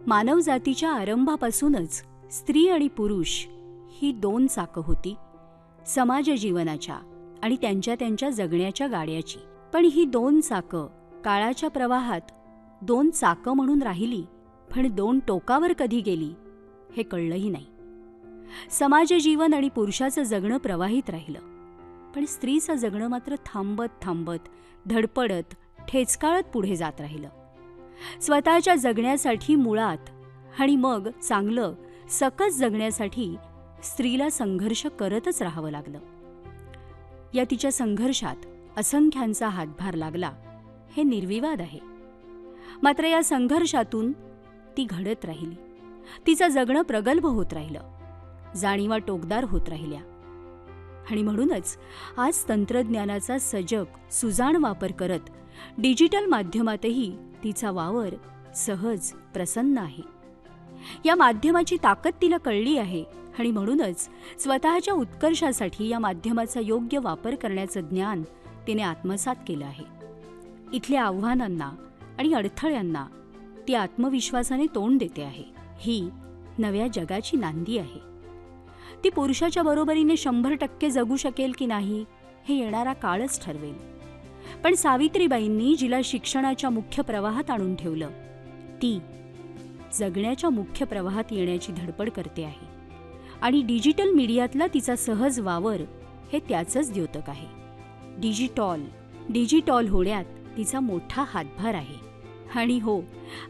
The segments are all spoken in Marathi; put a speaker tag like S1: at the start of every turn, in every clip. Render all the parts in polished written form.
S1: मानवजातीच्या आरंभापासूनच स्त्री आणि पुरुष ही दोन चाकं होती समाज जीवनाच्या आणि त्यांच्या त्यांच्या जगण्याच्या गाड्याची. पण ही दोन चाकं काळाच्या प्रवाहात दोन चाकं म्हणून राहिली, पण दोन टोकावर कधी गेली हे कळलंही नाही. समाज जीवन आणि पुरुषाचं जगणं प्रवाहित राहिलं, पण स्त्रीचं जगणं मात्र थांबत थांबत, धडपडत, ठेचकाळत पुढे जात राहिलं. स्वतःच्या जगण्यासाठी मुळात आणि मग चांगलं सकस जगण्यासाठी स्त्रीला संघर्ष करतच राहावं लागलं. या तिच्या संघर्षात असंख्यांचा हातभार लागला हे निर्विवाद आहे. मात्र या संघर्षातून ती घडत राहिली, तिचं जगणं प्रगल्भ होत राहिलं, जाणीवा टोकदार होत राहिल्या. आणि म्हणूनच आज तंत्रज्ञानाचा सजग सुजाण वापर करत डिजिटल माध्यमातही तिचा वावर सहज प्रसन्न आहे. या माध्यमाची ताकद तिला कळली आहे आणि म्हणूनच स्वतःच्या उत्कर्षासाठी या माध्यमाचा योग्य वापर करण्याचं ज्ञान तिने आत्मसात केलं आहे. इथल्या आव्हानांना आणि अडथळ्यांना ती आत्मविश्वासाने तोंड देते आहे. ही नव्या जगाची नांदी आहे. ती पुरुषाच्या बरोबरीने 100% जगू शकेल की नाही हे येणारा काळच ठरवेल. पण सावित्रीबाईंनी जिला शिक्षणाच्या मुख्य प्रवाहात आणून ठेवलं, ती जगण्याच्या मुख्य प्रवाहात येण्याची धडपड करते आहे. आणि डिजिटल मीडियातला तिचा सहज वावर हे त्याचंच द्योतक आहे. डिजिटॉल होण्यात तिचा मोठा हातभार आहे. आणि हो,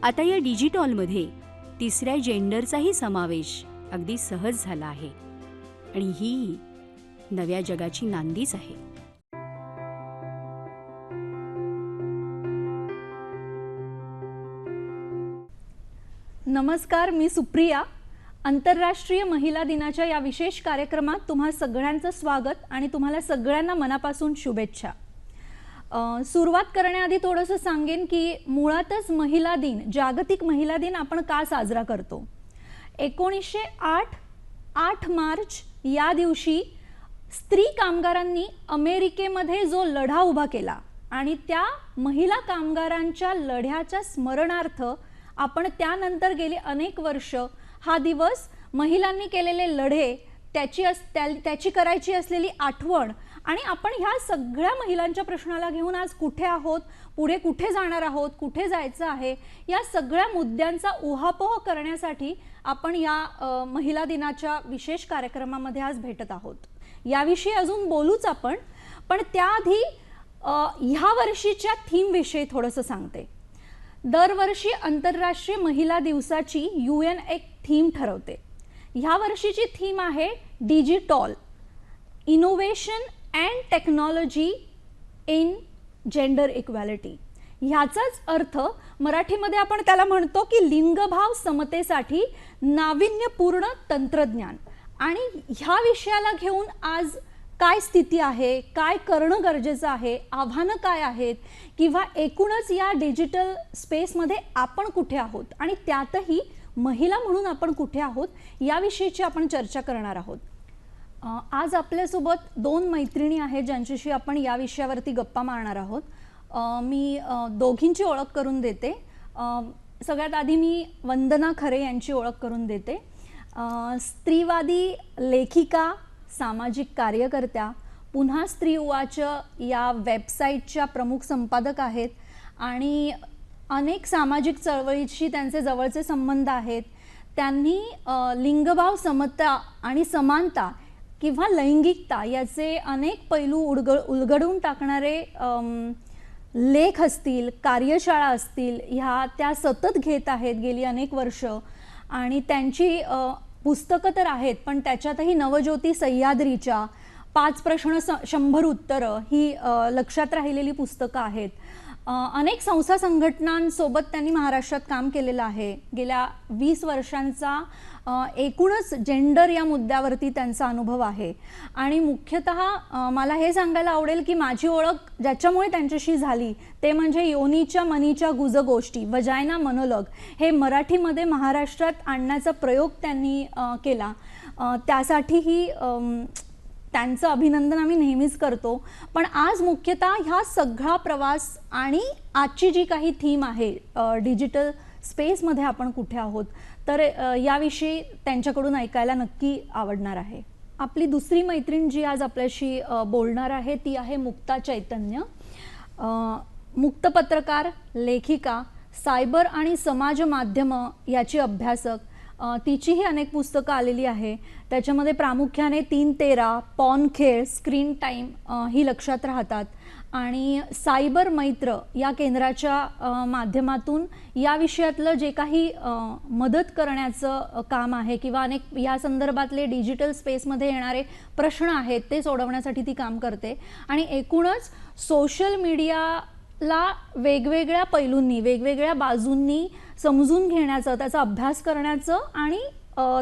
S1: आता या डिजिटॉलमध्ये तिसऱ्या जेंडरचाही समावेश अगदी सहज झाला आहे. आणि ही नव्या जगाची नांदीच आहे.
S2: नमस्कार, मी सुप्रिया. आंतरराष्ट्रीय महिला दिनाच्या या विशेष कार्यक्रमात तुम्हा सगळ्यांचं स्वागत आणि तुम्हाला सगळ्यांना मनापासून शुभेच्छा. सुरुवात करण्याआधी थोडंसं सांगेन की मुळातच महिला दिन, जागतिक महिला दिन आपण का साजरा करतो. 1908 8 मार्च या दिवशी स्त्री कामगारांनी अमेरिकेमध्ये जो लढा उभा केला आणि त्या महिला कामगारांच्या लढ्याच्या स्मरणार्थ आपण त्यानंतर गेले अनेक वर्ष हा दिवस महिलांनी केलेले लढे, त्याची करायची असलेली आठवण आणि आपण ह्या सगळ्या महिलांच्या प्रश्नाला घेऊन आज कुठे आहोत, पुढे कुठे जाणार आहोत, कुठे जायचं आहे, या सगळ्या मुद्द्यांचा उहापोह करण्यासाठी आपण या महिला दिनाच्या विशेष कार्यक्रमामध्ये आज भेटत आहोत. याविषयी अजून बोलूच आपण, पण त्याआधी ह्या वर्षीच्या थीम विषयी थोडंसं सांगते. दरवर्षी आंतरराष्ट्रीय महिला दिवसाची UN एक थीम ठरवते. ह्या वर्षीची थीम आहे digital, innovation and technology in gender equality. ह्याचाच अर्थ मराठीमध्ये आपण त्याला म्हणतो की लिंगभाव समतेसाठी नाविन्यपूर्ण तंत्रज्ञान. आणि ह्या विषयाला घेऊन आज काय स्थिती आहे, काय करणं गरजेचं आहे, आव्हानं काय आहेत, किंवा एकूणच या डिजिटल स्पेसमध्ये आपण कुठे आहोत आणि त्यातही महिला म्हणून आपण कुठे आहोत याविषयीची आपण चर्चा करणार आहोत. आज आपल्यासोबत दोन मैत्रिणी आहेत ज्यांच्याशी आपण या विषयावरती गप्पा मारणार आहोत. मी दोघींची ओळख करून देते. सगळ्यात आधी मी वंदना खरे यांची ओळख करून देते. स्त्रीवादी लेखिका, सामाजिक कार्यकर्त्या, पुन्हा स्त्री उवाच या वेबसाईटच्या प्रमुख संपादक आहेत आणि अनेक सामाजिक चळवळीशी त्यांचे जवळचे संबंध आहेत. त्यांनी लिंगभाव समता आणि समानता किंवा लैंगिकता याचे अनेक पैलू उलगडून टाकणारे लेख असतील, कार्यशाळा असतील, ह्या त्या सतत घेत आहेत गेली अनेक वर्ष. आणि त्यांची पुस्तकं तर आहेत, पण त्याच्यातही नवज्योती सह्याद्रीच्या 5 प्रश्न 100 उत्तरं ही लक्षात राहिलेली पुस्तकं आहेत. अनेक संस्था संघटनांसोबत त्यांनी महाराष्ट्रात काम केलेलं आहे. गेल्या 20 वर्षांचा एकूणच जेंडर या मुद्द्यावरती त्यांचा अनुभव आहे. आणि मुख्यतः मला हे सांगायला आवडेल की माझी ओळख ज्याच्यामुळे त्यांच्याशी झाली ते म्हणजे योनीच्या मनीच्या गुजगोष्टी, वजायना मोनोलॉग हे मराठीमध्ये महाराष्ट्रात आणण्याचा प्रयोग त्यांनी केला. त्यासाठीही त्यांचं अभिनंदन आम्ही नेहमीच करतो. पण आज मुख्यतः ह्या सगळा प्रवास आणि आजची जी काही थीम आहे डिजिटल स्पेसमध्ये आपण कुठे आहोत, तर याविषयी त्यांच्याकडून ऐकायला नक्की आवडणार आहे. आपली दुसरी मैत्रीण जी आज आपल्याशी बोलणार आहे ती आहे मुक्ता चैतन्य. मुक्त पत्रकार, लेखिका, सायबर आणि समाज माध्यमं याची अभ्यासक. तिचीही अनेक पुस्तकं आलेली आहे. त्याच्यामध्ये प्रामुख्याने 313, पॉन खेळ, स्क्रीन टाईम ही लक्षात राहतात. आणि सायबर मैत्र या केंद्राच्या माध्यमातून या विषयातलं जे काही मदत करण्याचं काम आहे किंवा अनेक या संदर्भातले डिजिटल स्पेसमध्ये येणारे प्रश्न आहेत ते सोडवण्यासाठी ती काम करते. आणि एकूणच सोशल मीडियाला वेगवेगळ्या पैलूंनी, वेगवेगळ्या बाजूंनी समजून घेण्याचं, त्याचा अभ्यास करण्याचं आणि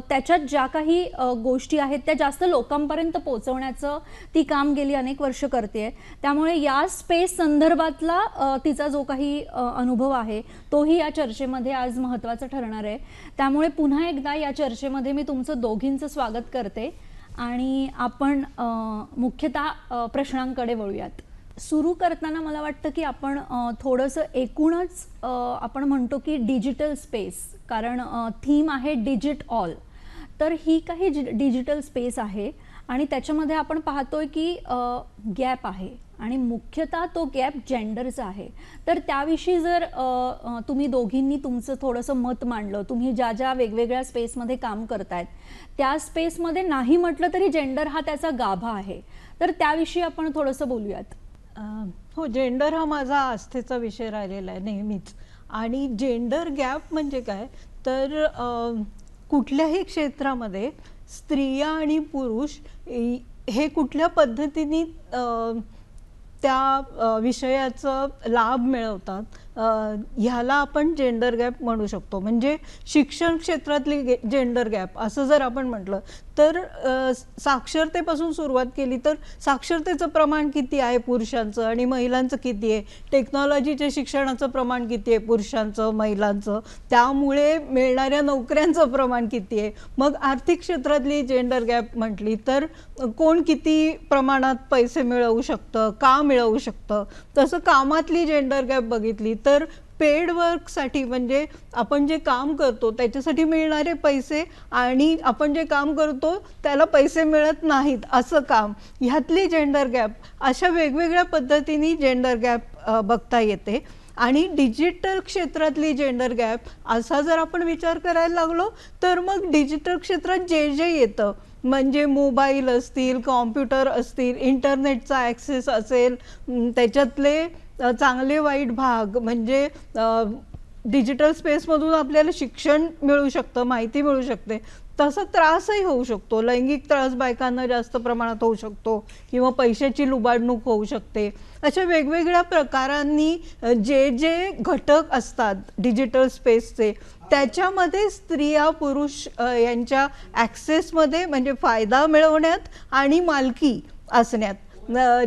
S2: त्याच्यात ज्या काही गोष्टी आहेत त्या जास्त लोकांपर्यंत पोहोचवण्याचं ती काम गेली अनेक वर्ष करते. त्यामुळे या स्पेस संदर्भातला तिचा जो काही अनुभव आहे तोही या चर्चेमध्ये आज महत्त्वाचा ठरणार आहे. त्यामुळे पुन्हा एकदा या चर्चेमध्ये मी तुमचं दोघींचं स्वागत करते आणि आपण मुख्यतः प्रश्नांकडे वळूयात. सुरू करताना मला वाटतं की आपण थोडंसं एकूणच आपण म्हणतो की डिजिटल स्पेस, कारण थीम आहे डिजिट ऑल. तर ही काही डिजिटल स्पेस आहे आणि त्याच्यामध्ये आपण पाहतोय की गॅप आहे आणि मुख्यतः तो गॅप जेंडरचा आहे. तर त्याविषयी जर तुम्ही दोघींनी तुमचं थोडंसं मत मांडलं, तुम्ही ज्या ज्या वेगवेगळ्या स्पेसमध्ये काम करतायत त्या स्पेसमध्ये नाही म्हटलं तरी जेंडर हा त्याचा गाभा आहे, तर त्याविषयी आपण थोडंसं बोलूयात.
S3: हो, जेंडर हा माझा आस्थेचा विषय राहिलेला आहे नेहमीच. आणि जेंडर गॅप म्हणजे काय, तर कुठल्याही क्षेत्रामध्ये स्त्रिया आणि पुरुष हे कुठल्या पद्धतीने त्या विषयाचा लाभ मिळवतात ह्याला आपण जेंडर गॅप म्हणू शकतो. म्हणजे शिक्षण क्षेत्रातली जेंडर गॅप असं जर आपण म्हटलं तर साक्षरतेपासून सुरुवात केली तर साक्षरतेचं प्रमाण किती आहे पुरुषांचं आणि महिलांचं किती आहे, टेक्नॉलॉजीच्या शिक्षणाचं प्रमाण किती आहे पुरुषांचं महिलांचं, त्यामुळे मिळणाऱ्या नोकऱ्यांचं प्रमाण किती आहे. मग आर्थिक क्षेत्रातली जेंडर गॅप म्हटली तर कोण किती प्रमाणात पैसे मिळवू शकतं, का मिळवू शकतं. तसं कामातली जेंडर गॅप बघितली तर पेड वर्कसाठी म्हणजे आपण जे काम करतो त्याच्यासाठी मिळणारे पैसे आणि आपण जे काम करतो त्याला पैसे मिळत नाहीत असं काम, ह्यातली जेंडर गॅप, अशा वेगवेगळ्या पद्धतीने जेंडर गॅप बघता येते. आणि डिजिटल क्षेत्रातली जेंडर गॅप असा जर आपण विचार करायला लागलो तर मग डिजिटल क्षेत्रात जे जे येतं म्हणजे मोबाईल असतील, कॉम्प्युटर असतील, इंटरनेटचा ॲक्सेस असेल, त्याच्यातले चांगले वाईट भाग म्हणजे डिजिटल स्पेसमधून आपल्याला शिक्षण मिळू शकतं, माहिती मिळू शकते, तसा त्रासही होऊ शकतो. लैंगिक त्रास बायकांना जास्त प्रमाणात होऊ शकतो किंवा पैशाची लुबाडणूक होऊ शकते. अशा वेगवेगळ्या प्रकारांनी जे जे घटक असतात डिजिटल स्पेसचे त्याच्यामध्ये स्त्रिया पुरुष यांच्या ॲक्सेसमध्ये म्हणजे फायदा मिळवण्यात आणि मालकी असण्यात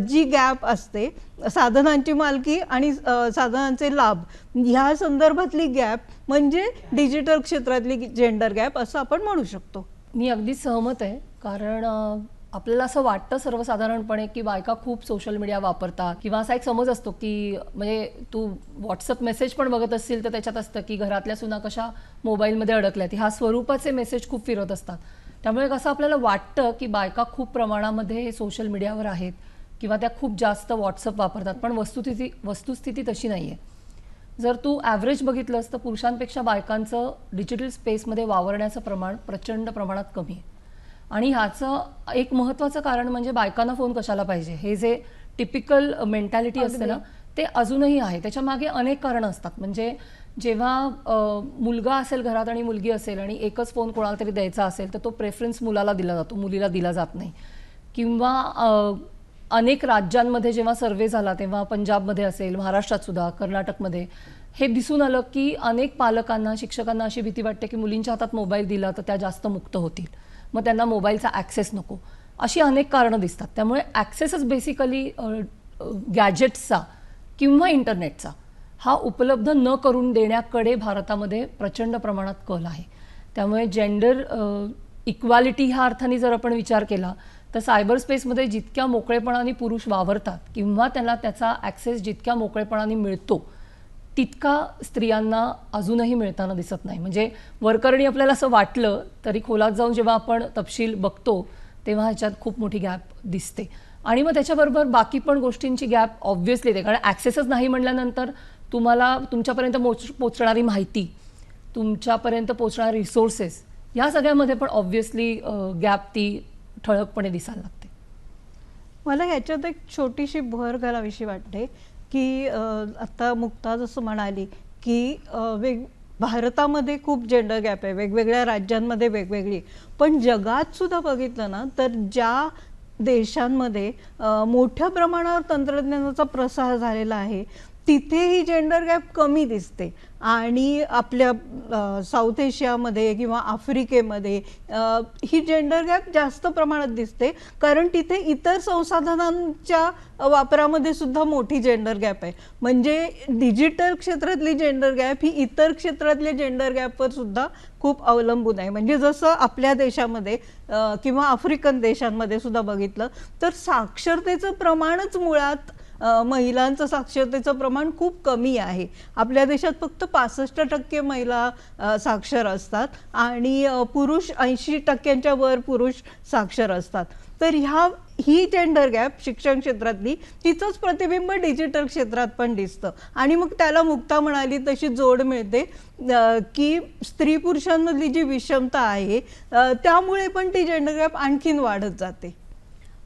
S3: जी गॅप असते, साधनांची मालकी आणि साधनांचे लाभ, ह्या संदर्भातली गॅप म्हणजे डिजिटल क्षेत्रातली जेंडर गॅप असं आपण म्हणू शकतो.
S4: मी अगदी सहमत आहे. कारण आपल्याला असं वाटतं सर्वसाधारणपणे की बायका खूप सोशल मीडिया वापरतात किंवा असा एक समज असतो की म्हणजे तू व्हॉट्सअप मेसेज पण बघत असतील तर त्याच्यात असतं की घरातल्या सुना कशा मोबाईलमध्ये अडकल्यात, ह्या स्वरूपाचे मेसेज खूप फिरत असतात. त्यामुळे कसं आपल्याला वाटतं की बायका खूप प्रमाणामध्ये सोशल मीडियावर आहेत किंवा त्या खूप जास्त व्हॉट्सअप वापरतात, पण वस्तुस्थिती तशी नाही आहे. जर तू ॲव्हरेज बघितलंस तर पुरुषांपेक्षा बायकांचं डिजिटल स्पेसमध्ये वावरण्याचं प्रमाण प्रचंड प्रमाणात कमी आहे. आणि ह्याचं एक महत्त्वाचं कारण म्हणजे बायकांना फोन कशाला पाहिजे हे जे टिपिकल मेंटॅलिटी असते ना ते अजूनही आहे. त्याच्यामागे अनेक कारणं असतात. म्हणजे जेव्हा मुलगा असेल घरात आणि मुलगी असेल आणि एकच फोन कोणाला तरी द्यायचा असेल तर तो प्रेफरन्स मुलाला दिला जातो, मुलीला दिला जात नाही. किंवा अनेक राज्यांमध्ये जेव्हा सर्वे झाला तेव्हा पंजाबमध्ये असेल, महाराष्ट्रात सुद्धा, कर्नाटकमध्ये हे दिसून आलं की अनेक पालकांना, शिक्षकांना अशी भीती वाटते की मुलींच्या हातात मोबाईल दिला तर त्या जास्त मुक्त होतील, मग त्यांना मोबाईलचा ॲक्सेस नको, अशी अनेक कारणं दिसतात. त्यामुळे ॲक्सेसच बेसिकली गॅजेट्सचा किंवा इंटरनेटचा हा उपलब्ध न करून देण्याकडे भारतामध्ये प्रचंड प्रमाणात कल आहे. त्यामुळे जेंडर इक्वालिटी ह्या अर्थाने जर आपण विचार केला तर सायबर स्पेसमध्ये जितक्या मोकळेपणाने पुरुष वावरतात किंवा त्यांना त्याचा ॲक्सेस जितक्या मोकळेपणाने मिळतो तितका स्त्रियांना अजूनही मिळताना दिसत नाही. म्हणजे वरकरणी आपल्याला असं वाटलं तरी खोलात जाऊन जेव्हा आपण तपशील बघतो तेव्हा ह्याच्यात खूप मोठी गॅप दिसते. आणि मग त्याच्याबरोबर बाकी पण गोष्टींची गॅप ऑब्व्हियसली येते, कारण ॲक्सेसच नाही म्हटल्यानंतर तुम्हाला तुमच्यापर्यंत पोचणारी माहिती, तुमच्यापर्यंत पोचणारे रिसोर्सेस, या सगळ्यामध्ये पण ऑब्व्हियसली गॅप ती ठळकपणे दिसायला लागते.
S3: मला ह्याच्यात एक छोटीशी भर घालावीशी वाटते की आता मुक्ता जसं म्हणाली की भारतामध्ये खूप जेंडर गॅप आहे, वेगवेगळ्या राज्यांमध्ये वेगवेगळी, पण जगात सुद्धा बघितलं ना तर ज्या देशांमध्ये मोठ्या प्रमाणावर तंत्रज्ञानाचा प्रसार झालेला आहे तिथे ही जेंडर गॅप कमी दिसते. आणि आपल्या साऊथ एशियामध्ये किंवा आफ्रिकेमध्ये ही जेंडर गॅप जास्त प्रमाणात दिसते, कारण तिथे इतर संसाधनांच्या वापरामध्ये सुद्धा मोठी जेंडर गॅप आहे. म्हणजे डिजिटल क्षेत्रातली जेंडर गॅप ही इतर क्षेत्रातल्या जेंडर गॅपवर सुद्धा खूप अवलंबून आहे. म्हणजे जसं आपल्या देशामध्ये किंवा आफ्रिकन देशांमध्ये सुद्धा बघितलं तर साक्षरतेचं प्रमाणच मुळात महिलांचं साक्षरतेचं प्रमाण खूप कमी आहे. आपल्या देशात फक्त 65% महिला साक्षर असतात आणि पुरुष 80% वर पुरुष साक्षर असतात. तर ही जेंडर गॅप शिक्षण क्षेत्रातली तिचंच प्रतिबिंब डिजिटल क्षेत्रात पण दिसतं. आणि मग त्याला मुक्ता म्हणाली तशी जोड मिळते की स्त्री पुरुषांमधली जी विषमता आहे त्यामुळे पण ती जेंडर गॅप आणखीन वाढत जाते.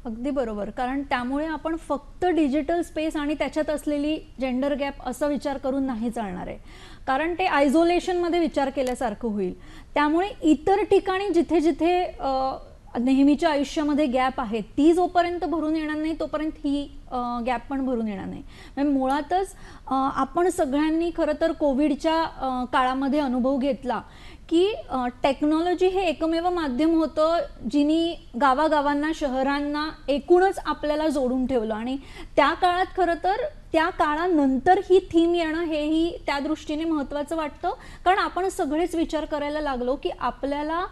S2: अगदी बरोबर, कारण त्यामुळे आपण फक्त डिजिटल स्पेस आणि त्याच्यात असलेली जेंडर गॅप असा विचार करून नाही चालणार आहे, कारण ते आयझोलेशनमध्ये विचार केल्यासारखं होईल. त्यामुळे इतर ठिकाणी जिथे जिथे नेहमीच्या आयुष्यामध्ये गॅप आहे ती जोपर्यंत भरून येणार नाही तोपर्यंत ही गॅप पण भरून येणार नाही. म्हणजे मुळातच आपण सगळ्यांनी खरं तर कोविडच्या काळामध्ये अनुभव घेतला की टेक्नॉलॉजी हे एकमेव माध्यम होतं जिनी गावागावांना, शहरांना एकूणच आपल्याला जोडून ठेवलं. आणि त्या काळात खरं तर त्या काळानंतर ही थीम येणं हेही त्या दृष्टीने महत्त्वाचं वाटतं, कारण आपण सगळेच विचार करायला लागलो की आपल्याला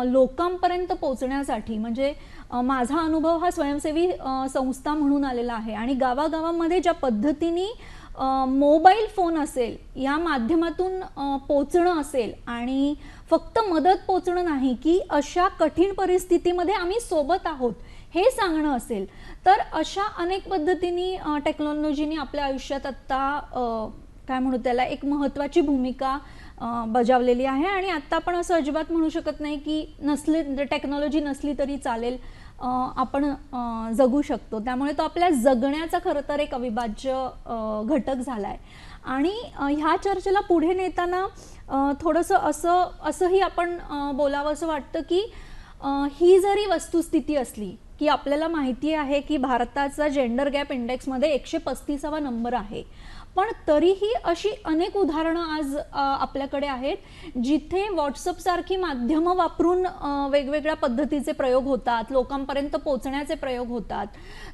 S2: लोकांपर्यंत पोहोचण्यासाठी, म्हणजे माझा अनुभव हा स्वयंसेवी संस्था म्हणून आलेला आहे आणि गावागावांमध्ये ज्या पद्धतीने मोबाईल फोन असेल या माध्यमातून पोचणं असेल आणि फक्त मदत पोचणं नाही की अशा कठीण परिस्थितीमध्ये आम्ही सोबत आहोत हे सांगणं असेल, तर अशा अनेक पद्धतीने टेक्नॉलॉजीने आपल्या आयुष्यात आत्ता काय म्हणू त्याला एक महत्त्वाची भूमिका बजावलेली आहे. आणि आत्ता आपण असं अजिबात म्हणू शकत नाही की टेक्नॉलॉजी नसली तरी चालेल, आपण जगू शकतो. त्यामुळे तो आपल्या जगण्याचा खरं तर एक अविभाज्य घटक झाला आहे. आणि ह्या चर्चेला पुढे नेताना थोडंसं असंही आपण बोलावं असं वाटतं की ही जरी वस्तुस्थिती असली की आपल्याला माहिती आहे की भारताचा जेंडर गॅप इंडेक्समध्ये 135वा नंबर आहे, पण तरीही अशी अनेक उदाहरणं आज आपल्याकडे आहेत जिथे व्हॉट्सअपसारखी माध्यमं वापरून वेगवेगळ्या पद्धतीचे प्रयोग होतात, लोकांपर्यंत पोहोचण्याचे प्रयोग होतात.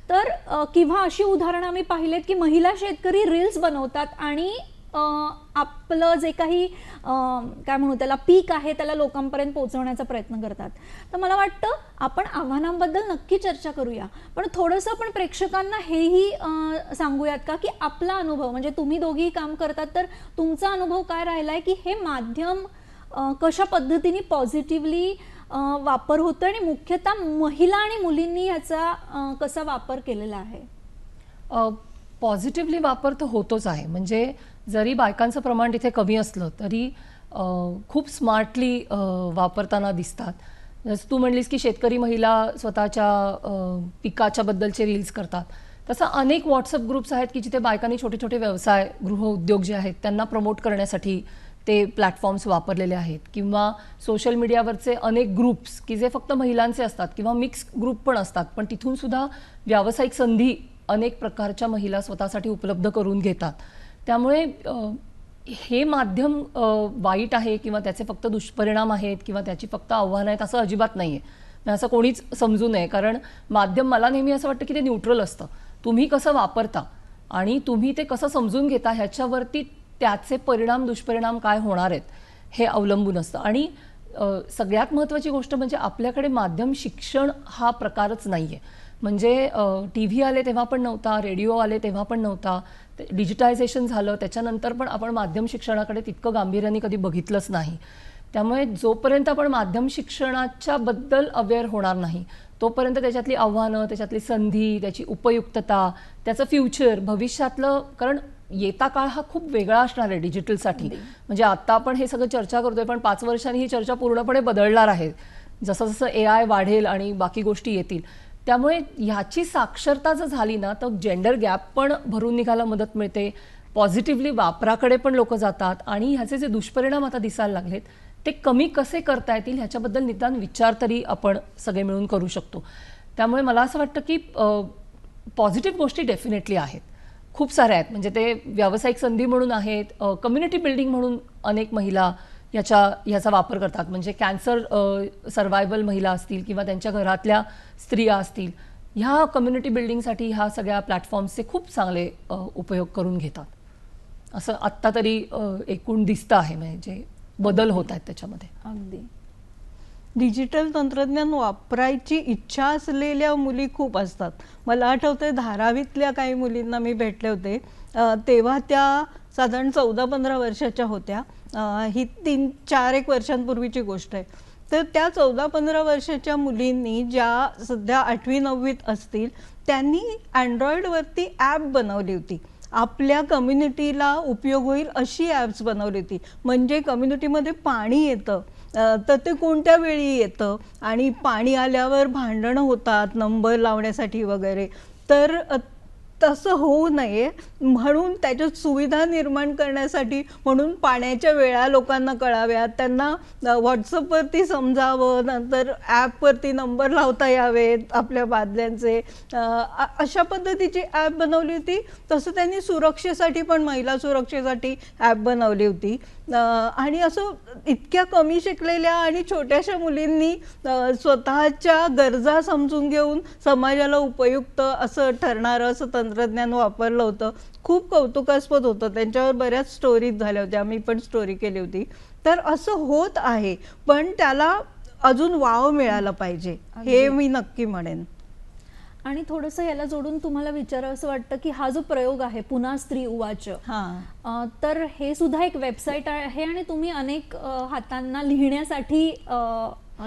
S2: तर किंवा अशी उदाहरणं आम्ही पाहिलेत की महिला शेतकरी रील्स बनवतात आणि आपलं जे काही काय म्हणू त्याला पीक आहे त्याला लोकांपर्यंत पोहोचवण्याचा प्रयत्न करतात. तर मला वाटतं आपण आव्हानांबद्दल नक्की चर्चा करूया, पण थोडंसं आपण प्रेक्षकांना हेही सांगूयात का की आपला अनुभव, म्हणजे तुम्ही दोघीही काम करतात तर तुमचा अनुभव काय राहिला आहे की हे माध्यम कशा पद्धतीने पॉझिटिव्हली वापर होतो आणि मुख्यतः महिला आणि मुलींनी याचा कसा वापर केलेला आहे?
S4: पॉझिटिव्हली वापर तर होतोच आहे. म्हणजे जरी बायकांचं प्रमाण तिथे कमी असलं तरी खूप स्मार्टली वापरताना दिसतात. जसं तू म्हणलीस की शेतकरी महिला स्वतःच्या पिकाच्या बद्दलचे रील्स करतात, तसं अनेक व्हॉट्सअप ग्रुप्स आहेत की जिथे बायकांनी छोटे छोटे व्यवसाय, गृहउद्योग जे आहेत त्यांना प्रमोट करण्यासाठी ते प्लॅटफॉर्म्स वापरलेले आहेत. किंवा सोशल मीडियावरचे अनेक ग्रुप्स की जे फक्त महिलांचे असतात किंवा मिक्स ग्रुप पण असतात, पण तिथून सुद्धा व्यावसायिक संधी अनेक प्रकारच्या महिला स्वतःसाठी उपलब्ध करून घेतात. त्यामुळे हे माध्यम वाईट आहे किंवा त्याचे फक्त दुष्परिणाम आहेत किंवा त्याची फक्त आव्हानं आहेत असं अजिबात नाही आहे. असं कोणीच समजू नये, कारण माध्यम मला नेहमी असं वाटतं की ते न्यूट्रल असतं. तुम्ही कसं वापरता आणि तुम्ही ते कसं समजून घेता ह्याच्यावरती त्याचे परिणाम दुष्परिणाम काय होणार आहेत हे अवलंबून असतं. आणि सगळ्यात महत्त्वाची गोष्ट म्हणजे आपल्याकडे माध्यम शिक्षण हा प्रकारच नाही आहे. म्हणजे टी व्ही आले तेव्हा पण नव्हता, रेडिओ आले तेव्हा पण नव्हता, डिजिटायझेशन झालं त्याच्यानंतर पण आपण माध्यम शिक्षणाकडे तितकं गांभीर्याने कधी बघितलंच नाही. त्यामुळे जोपर्यंत आपण माध्यम शिक्षणाच्या बद्दल अवेअर होणार नाही तोपर्यंत त्याच्यातली आव्हानं, त्याच्यातली संधी, त्याची उपयुक्तता, त्याचं फ्युचर, भविष्यातलं, कारण येता काळ हा खूप वेगळा असणार आहे डिजिटलसाठी. म्हणजे आता आपण हे सगळं चर्चा करतोय पण 5 वर्षांनी ही चर्चा पूर्णपणे बदलणार आहे, जसं जसं AI वाढेल आणि बाकी गोष्टी येतील. त्यामुळे ह्याची साक्षरता जर झाली ना तर जेंडर गॅप पण भरून निघायला मदत मिळते, पॉझिटिव्हली वापराकडे पण लोक जातात आणि ह्याचे जे दुष्परिणाम आता दिसायला लागलेत ते कमी कसे करता येतील ह्याच्याबद्दल निदान विचार तरी आपण सगळे मिळून करू शकतो. त्यामुळे मला असं वाटतं की पॉझिटिव्ह गोष्टी डेफिनेटली आहेत, खूप साऱ्या आहेत. म्हणजे ते व्यावसायिक संधी म्हणून आहेत, कम्युनिटी बिल्डिंग म्हणून अनेक महिला ह्याचा वापर करतात. म्हणजे कॅन्सर सर्वायवल महिला असतील किंवा त्यांच्या घरातल्या स्त्रिया असतील, ह्या कम्युनिटी बिल्डिंगसाठी ह्या सगळ्या प्लॅटफॉर्म्सचे खूप चांगले उपयोग करून घेतात असं आत्ता तरी एकूण दिसतं आहे. म्हणजे बदल होत आहेत त्याच्यामध्ये.
S2: अगदी
S3: डिजिटल तंत्रज्ञान वापरायची इच्छा असलेल्या मुली खूप असतात. मला आठवतंय धारावीतल्या काही मुलींना मी भेटले होते, तेव्हा त्या साधारण 14-15 वर्षाच्या होत्या. ही 3-4 वर्षांपूर्वीची गोष्ट आहे. तर त्या 14-15 वर्षाच्या मुलींनी, ज्या सध्या 8वी-9वीत असतील, त्यांनी अँड्रॉइडवरती ॲप बनवली होती. आपल्या कम्युनिटीला उपयोग होईल अशी ॲप्स बनवली होती. म्हणजे कम्युनिटीमध्ये पाणी येतं तर ते कोणत्या वेळी येतं आणि पाणी आल्यावर भांडणं होतात नंबर लावण्यासाठी वगैरे, तर तसं होऊ नये म्हणून त्याच्यात सुविधा निर्माण करण्यासाठी म्हणून पाण्याच्या वेळा लोकांना कळाव्यात, त्यांना व्हॉट्सअपवरती समजावं, नंतर ॲपवरती नंबर लावता यावेत आपल्या बादल्यांचे, अशा पद्धतीची ॲप बनवली होती. तसं त्यांनी सुरक्षेसाठी पण, महिला सुरक्षेसाठी ॲप बनवली होती. आणि असं इतक्या कमी शिकलेल्या आणि छोट्याशा मुलींनी स्वतःच्या गरजा समजून घेऊन समाजाला उपयुक्त असं ठरणारं असं तंत्रज्ञान वापरलं होतं. खूप कौतुकास्पद होतं. त्यांच्यावर बऱ्याच स्टोरीज झाल्या होत्या, मी पण स्टोरी केली होती. तर असं होत आहे, पण त्याला अजून वाव मिळाला पाहिजे हे मी नक्की म्हणेन.
S2: आणि थोडंसं याला जोडून तुम्हाला विचारावं असं वाटतं की हा जो प्रयोग आहे पुन्हा स्त्री उवाच, तर हे सुद्धा एक वेबसाईट आहे आणि तुम्ही अनेक हातांना लिहिण्यासाठी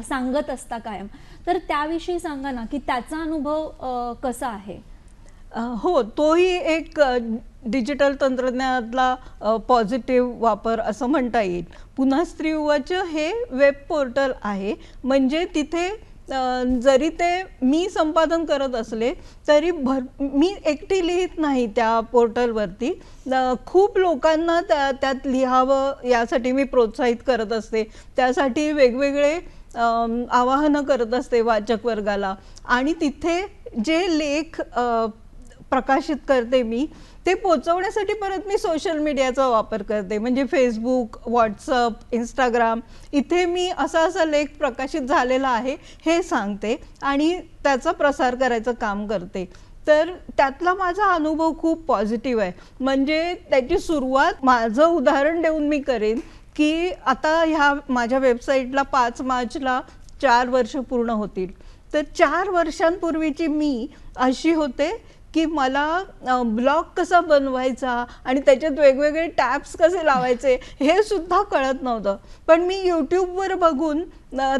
S2: सांगत असता कायम, तर त्याविषयी सांगा ना की त्याचा अनुभव कसा आहे.
S3: हो, तोही एक डिजिटल तंत्रज्ञानातला पॉझिटिव्ह वापर असं म्हणता येईल. पुन्हा स्त्री उवाच हे वेब पोर्टल आहे. म्हणजे तिथे जरी ते मी संपादन करत असले तरी मी एकटी लिहित नाही त्या पोर्टलवरती. खूप लोकांना त्यात लिहावं यासाठी मी प्रोत्साहित करत असते. त्यासाठी वेगवेगळे आवाहनं करत असते वाचक वर्गाला. आणि तिथे जे लेख प्रकाशित करते मी, ते पोचवण्यासाठी परत मी सोशल मीडियाचा वापर करते. म्हणजे फेसबुक, व्हॉट्सअप, इंस्टाग्राम, इथे मी असा लेख प्रकाशित झालेला आहे हे सांगते आणि त्याचा प्रसार करायचं काम करते. तर त्यातला माझा अनुभव खूप पॉझिटिव्ह आहे. म्हणजे त्याची सुरुवात माझं उदाहरण देऊन मी करेन की आता ह्या माझ्या वेबसाईटला 5 मार्चला 4 वर्ष पूर्ण होतील. तर 4 वर्षांपूर्वीची मी अशी होते की मला ब्लॉग कसा बनवायचा आणि त्याच्यात वेगवेगळे टॅब्स कसे लावायचे हे सुद्धा कळत नव्हतं. पण मी यूट्यूबवर बघून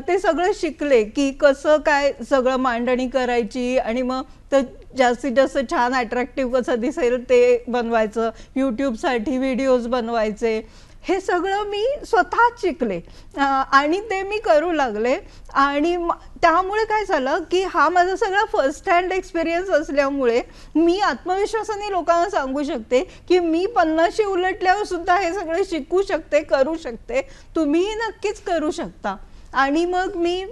S3: ते सगळं शिकले की कसं काय सगळं मांडणी करायची आणि मग तर जास्तीत जास्त छान अट्रॅक्टिव्ह कसं दिसेल ते बनवायचं, यूट्यूबसाठी व्हिडिओज बनवायचे, हे सगळं मी स्वतःच शिकले आणि ते मी करू लागले. आणि त्यामुळे काय झालं की हा माझा सगळा फर्स्ट हँड एक्सपिरियन्स असल्यामुळे मी आत्मविश्वासाने लोकांना सांगू शकते की मी 50शी उलटल्यावर सुद्धा हे सगळं शिकू शकते, करू शकते, तुम्हीही नक्कीच करू शकता. आणि मग मी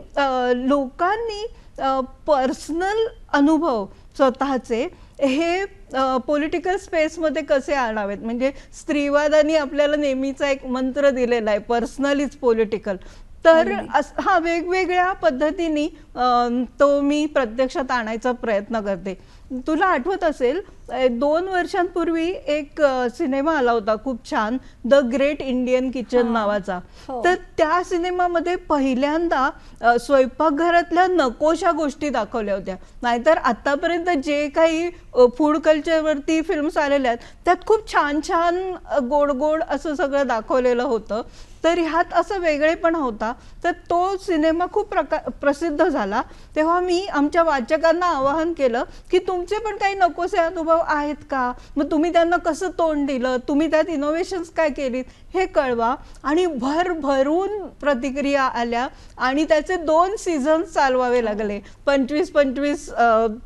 S3: लोकांनी पर्सनल अनुभव स्वतःचे हे पॉलिटिकल स्पेसमध्ये कसे आणावेत. म्हणजे स्त्रीवादाने आपल्याला नेहमीचा एक मंत्र दिलेला आहे, पर्सनल इज पॉलिटिकल. तर हा वेगवेगळ्या पद्धतीने तो मी प्रत्यक्षात आणायचा प्रयत्न करते. तुला आठवत असेल 2 वर्षांपूर्वी एक सिनेमा आला होता खूप छान, द ग्रेट इंडियन किचन नावाचा.
S2: हो.
S3: तर त्या सिनेमामध्ये पहिल्यांदा स्वयंपाकघरातल्या नकोशा गोष्टी दाखवल्या होत्या. नाहीतर आतापर्यंत जे काही फूड कल्चरवरती फिल्म्स आलेल्या आहेत त्यात खूप छान छान गोड गोड असं सगळं दाखवलेलं होतं. तर ह्यात असं वेगळेपणा होता. तर तो सिनेमा खूप प्रसिद्ध झाला. तेव्हा मी आमच्या वाचकांना आवाहन केलं की तुमचे पण काही नकोसे अनुभव आहेत का, मग तुम्ही त्यांना कसं तोंड दिलं, तुम्ही त्यात इनोव्हेशन्स काय केलीत हे कळवा. आणि भरभरून प्रतिक्रिया आल्या आणि त्याचे 2 सीझन्स चालवावे लागले 25-25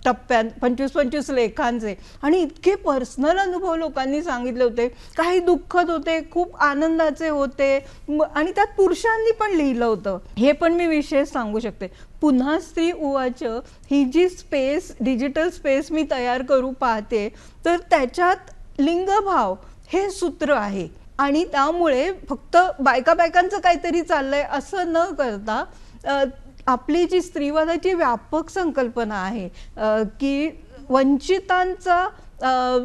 S3: टप्प्यात, 25-25 लेखांचे. आणि इतके पर्सनल अनुभव लोकांनी सांगितले होते. काही दुःखद होते, खूप आनंदाचे होते आणि त्यात पुरुषांनी पण लिहिलं होतं. हे पण मी विशेष सांगू शकते. पुन्हा स्त्री उवाच ही जी स्पेस, डिजिटल स्पेस मी तयार करू पाहते, तर त्याच्यात लिंगभाव हे सूत्र आहे. आणि त्यामुळे फक्त बायकांचं काहीतरी चाललंय असं न करता आपली जी स्त्रीवादाची व्यापक संकल्पना आहे की वंचितांचा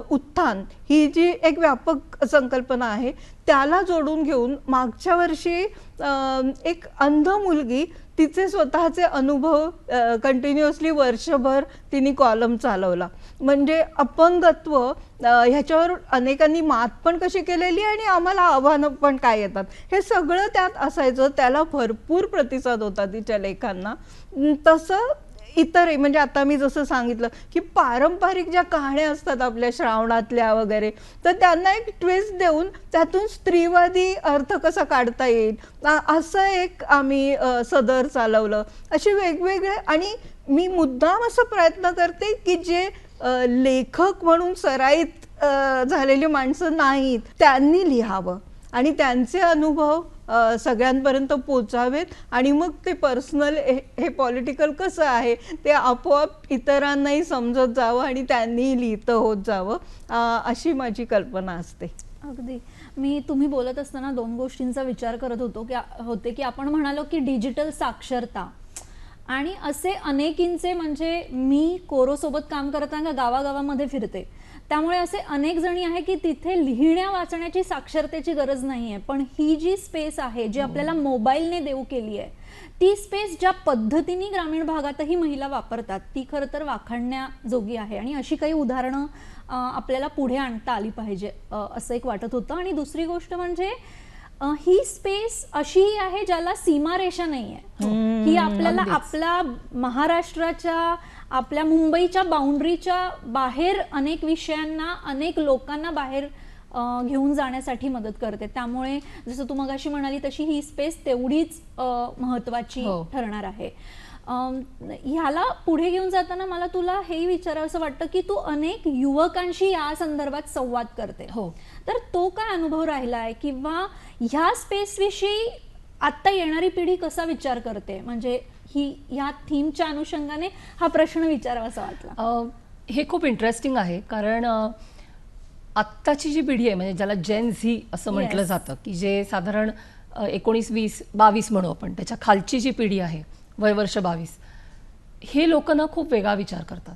S3: उत्थान ही जी एक व्यापक संकल्पना आहे त्याला जोडून घेऊन मागच्या वर्षी एक अंध मुलगी तिचे स्वतःचे अनुभव कंटिन्युअसली वर्षभर तिने कॉलम चालवला. म्हणजे अपंगत्व ह्याच्यावर अनेकांनी मात पण कशी केलेली आणि आम्हाला आव्हानं पण काय येतात हे सगळं त्यात असायचं. त्याला भरपूर प्रतिसाद होता तिच्या लेखांना. तसं इतरही म्हणजे आता मी जसं सांगितलं की पारंपरिक ज्या कहाण्या असतात आपल्या श्रावणातल्या वगैरे, तर त्यांना एक ट्विस्ट देऊन त्यातून स्त्रीवादी अर्थ कसा काढता येईल असं एक आम्ही सदर चालवलं. असे वेगवेगळे. आणि मी मुद्दाम असं प्रयत्न करते की जे लेखक म्हणून सराईत झालेली माणसं नाहीत त्यांनी लिहावं आणि त्यांचे अनुभव सगळ्यांपर्यंत पोचावेत. आणि मग ते पर्सनल हे पॉलिटिकल कसं आहे ते आपोआप इतरांनाही समजत जावं आणि त्यांनीही लिहितं होत जावं, अशी माझी कल्पना असते.
S2: अगदी. तुम्ही बोलत असताना 2 गोष्टींचा विचार करत होते की आपण म्हणालो की डिजिटल साक्षरता आणि असे अनेकींचे, म्हणजे मी कोरोसोबत काम करताना गावागावामध्ये फिरते, त्यामुळे असे अनेक जणी आहे की तिथे लिहिण्या वाचण्याची साक्षरतेची गरज नाही आहे, पण ही जी स्पेस आहे जी आपल्याला मोबाईलने देऊ केली आहे ती स्पेस ज्या पद्धतीने ग्रामीण भागातही महिला वापरतात ती खरं तर वाखाणण्याजोगी आहे. आणि अशी काही उदाहरणं आपल्याला पुढे आणता आली पाहिजे असं एक वाटत होतं. आणि दुसरी गोष्ट म्हणजे ही स्पेस अशी आहे ज्याला सीमारेषा नाही आहे. ही आपल्याला आपल्या महाराष्ट्राच्या, आपल्या मुंबईच्या बाउंड्रीच्या बाहेर अनेक विषयांना, अनेक लोकांना बाहेर घेऊन जाण्यासाठी मदत करते. त्यामुळे जसं तू मगाशी म्हणाली तशी ही स्पेस तेवढीच महत्त्वाची ठरणार आहे. ह्याला पुढे घेऊन जाताना मला तुला हे विचारावंसं वाटतं की तू अनेक युवकांशी या संदर्भात संवाद करते. तर तो काय अनुभव राहिला आहे किंवा ह्या स्पेसविषयी आत्ता येणारी पिढी कसा विचार करते, म्हणजे ह्या थीमच्या अनुषंगाने हा प्रश्न विचारावासा वाटला.
S4: हे खूप इंटरेस्टिंग आहे कारण आत्ताची जी पिढी आहे, म्हणजे ज्याला जेन झी असं म्हटलं जातं, की जे साधारण 19, 20, 22 म्हणू आपण, त्याच्या खालची जी पिढी आहे वय वर्ष 22, हे लोक ना खूप वेगळा विचार करतात.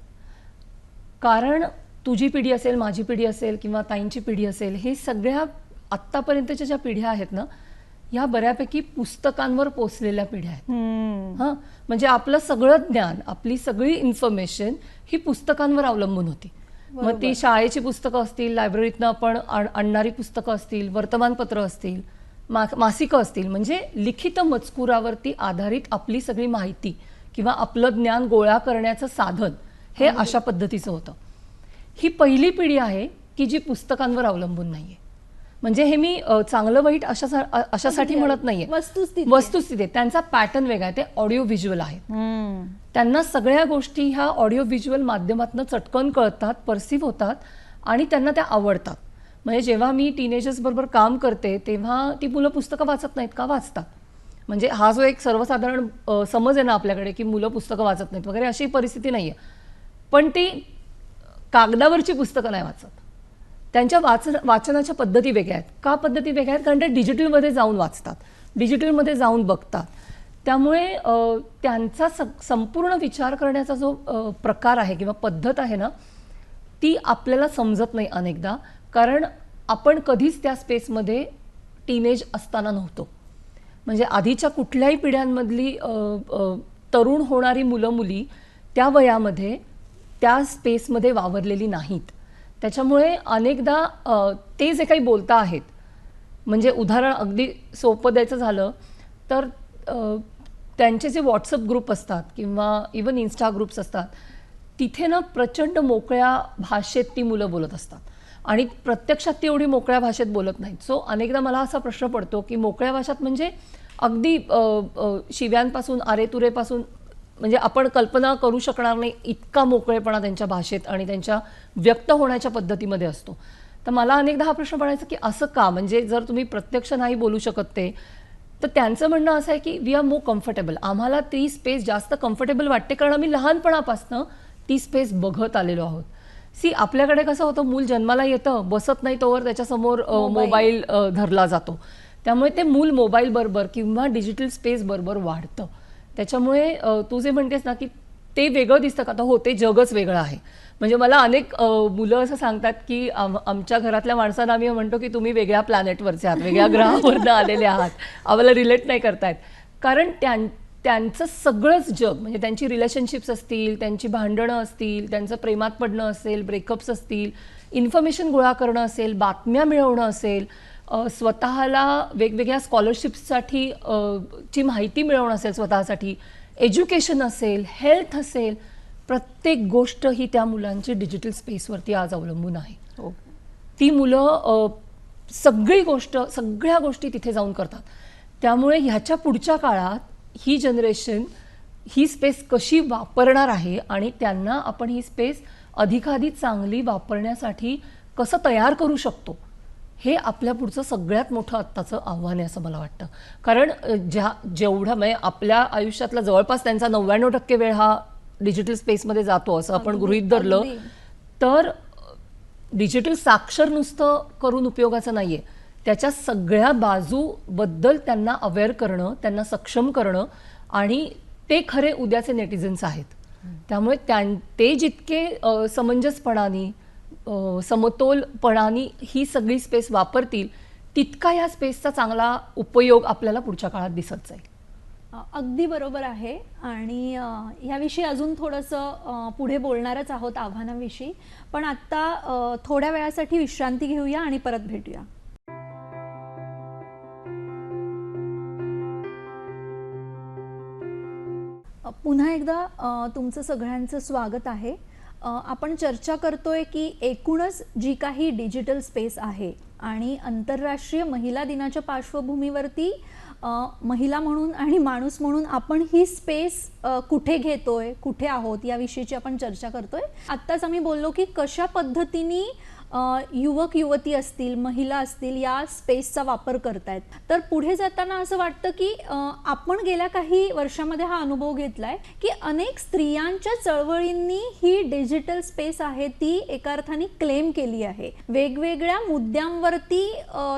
S4: कारण तुझी पिढी असेल, माझी पिढी असेल किंवा ताईंची पिढी असेल, हे सगळ्या आत्तापर्यंतच्या ज्या पिढ्या आहेत ना ह्या बऱ्यापैकी पुस्तकांवर पोचलेल्या पिढ्या आहेत. हां, म्हणजे आपलं सगळं ज्ञान, आपली सगळी इन्फॉर्मेशन ही पुस्तकांवर अवलंबून होती. मग ती शाळेची पुस्तकं असतील, लायब्ररीतनं आपण आणणारी पुस्तकं असतील, वर्तमानपत्र असतील, मासिकं असतील, म्हणजे लिखित मजकुरावरती आधारित आपली सगळी माहिती किंवा आपलं ज्ञान गोळा करण्याचं साधन हे अशा पद्धतीचं होतं. ही पहिली पिढी आहे की जी पुस्तकांवर अवलंबून नाहीये. म्हणजे हे मी चांगलं वाईट अशासाठी म्हणत नाहीये, वस्तुस्थिती. त्यांचा पॅटर्न वेगळा आहे, ते ऑडिओ व्हिज्युअल आहेत. त्यांना सगळ्या गोष्टी ह्या ऑडिओ व्हिज्युअल माध्यमातून चटकन कळतात, परसिव्ह होतात आणि त्यांना त्या आवडतात. म्हणजे जेव्हा मी टीनेजर्स बरोबर काम करते तेव्हा ती मुलं पुस्तकं वाचत नाहीत का, वाचतात. म्हणजे हा जो एक सर्वसाधारण समज आहे ना आपल्याकडे की मुलं पुस्तकं वाचत नाहीत वगैरे, अशी परिस्थिती नाही आहे. पण ती कागदावरची पुस्तकं नाही वाचत. त्यांच्या वाचनाच्या पद्धती वेगळ्या आहेत. का पद्धती वेगळ्या आहेत? कारण ते डिजिटलमध्ये जाऊन वाचतात. डिजिटलमध्ये जाऊन बघतात. त्यामुळे त्यांचा संपूर्ण विचार करण्याचा जो प्रकार आहे किंवा पद्धत आहे ना, ती आपल्याला समजत नाही अनेकदा, कारण आपण कधीच त्या स्पेसमध्ये टीनेज असताना नव्हतो. म्हणजे आधीच्या कुठल्याही पिढ्यांमधली तरुण होणारी मुलं मुली त्या वयामध्ये त्या स्पेसमध्ये वावरलेली नाहीत. त्याच्यामुळे अनेकदा ते जे काही बोलता आहेत, म्हणजे उदाहरण अगदी सोपं द्यायचं झालं तर त्यांचे जे व्हॉट्सअप ग्रुप असतात किंवा इवन इन्स्टा ग्रुप्स असतात, तिथे ना प्रचंड मोकळ्या भाषेत ती मुलं बोलत असतात आणि प्रत्यक्षात ती एवढी मोकळ्या भाषेत बोलत नाहीत. सो अनेकदा मला असा प्रश्न पडतो की मोकळ्या भाषेत म्हणजे अगदी शिव्यांपासून आरेतुरेपासून म्हणजे आपण कल्पना करू शकणार नाही इतका मोकळेपणा त्यांच्या भाषेत आणि त्यांच्या व्यक्त होण्याच्या पद्धतीमध्ये असतो. तर मला अनेकदा हा प्रश्न पडायचा की असं का, म्हणजे जर तुम्ही प्रत्यक्ष नाही बोलू शकत ते, तर त्यांचं म्हणणं असं आहे की वी आर मोर कम्फर्टेबल, आम्हाला ती स्पेस जास्त कम्फर्टेबल वाटते कारण आम्ही लहानपणापासून ती स्पेस बघत आलेलो आहोत. आपल्याकडे कसं होतं, मूल जन्माला येतं, बसत नाही तोवर त्याच्यासमोर मोबाईल धरला जातो. त्यामुळे ते मूल मोबाईल बरोबर किंवा डिजिटल स्पेस बरोबर वाढतं. त्याच्यामुळे तू जे म्हणतेस ना की ते वेगळं दिसतं का, तर हो, ते जगच वेगळं आहे. म्हणजे मला अनेक मुलं असं सांगतात की आमच्या घरातल्या माणसांना आम्ही म्हणतो की तुम्ही वेगळ्या प्लॅनेटवरचे आहात, वेगळ्या ग्रहावरनं आलेले आहात, आम्हाला रिलेट नाही करतायत. कारण त्यांचं सगळंच जग, म्हणजे त्यांची रिलेशनशिप्स असतील, त्यांची भांडणं असतील, त्यांचं प्रेमात पडणं असेल, ब्रेकअप्स असतील, इन्फॉर्मेशन गोळा करणं असेल, बातम्या मिळवणं असेल, स्वतःला वेगवेगळ्या स्कॉलरशिप्ससाठी ची माहिती मिळवणं असेल स्वतःसाठी, एज्युकेशन असेल, हेल्थ असेल, प्रत्येक गोष्ट ही त्या मुलांची डिजिटल स्पेसवरती आज अवलंबून आहे. ती मुलं सगळ्या गोष्टी तिथे जाऊन करतात. त्यामुळे ह्याच्या पुढच्या काळात ही जनरेशन ही स्पेस कशी वापरणार आहे आणि त्यांना आपण ही स्पेस अधिकाधिक चांगली वापरण्यासाठी कसं तयार करू शकतो, हे आपल्या पुढचं सगळ्यात मोठं आत्ताचं आव्हान आहे असं मला वाटतं. कारण जेवढा म्हणजे आपल्या आयुष्यातला जवळपास त्यांचा 99% वेळ हा डिजिटल स्पेसमध्ये जातो असं आपण गृहीत धरलं तर डिजिटल साक्षर नुसतं करून उपयोगाचं नाहीये. त्याच्या सगळ्या बाजूबद्दल त्यांना अवेअर करणं, त्यांना सक्षम करणं, आणि ते खरे उद्याचे नेटिझन्स आहेत. त्यामुळे ते जितके समंजसपणाने समतोलपणाने ही सगळी स्पेस वापरतील, तितका या स्पेसचा चांगला उपयोग आपल्याला पुढच्या काळात दिसत जाईल.
S2: अगदी बरोबर आहे. आणि याविषयी अजून थोडंसं पुढे बोलणारच आहोत आव्हानाविषयी, पण आत्ता थोड्या वेळासाठी विश्रांती घेऊया आणि परत भेटूया. पुन्हा एकदा तुमचं सगळ्यांचं स्वागत आहे. आपण चर्चा करतोय की एकूणच जी काही डिजिटल स्पेस आहे आणि आंतरराष्ट्रीय महिला दिनाच्या पार्श्वभूमीवरती महिला म्हणून आणि माणूस म्हणून आपण ही स्पेस कुठे घेतोय, कुठे आहोत, याविषयीची आपण चर्चा करतोय. आत्ताच आम्ही बोललो की कशा पद्धतीने युवक युवती असतील, महिला असतील, या स्पेसचा वापर करतायत. तर पुढे जाताना असं वाटतं की आपण गेल्या काही वर्षामध्ये हा अनुभव घेतलाय की अनेक स्त्रियांच्या चळवळींनी ही डिजिटल स्पेस आहे ती एका अर्थाने क्लेम केली आहे. वेगवेगळ्या मुद्द्यांवरती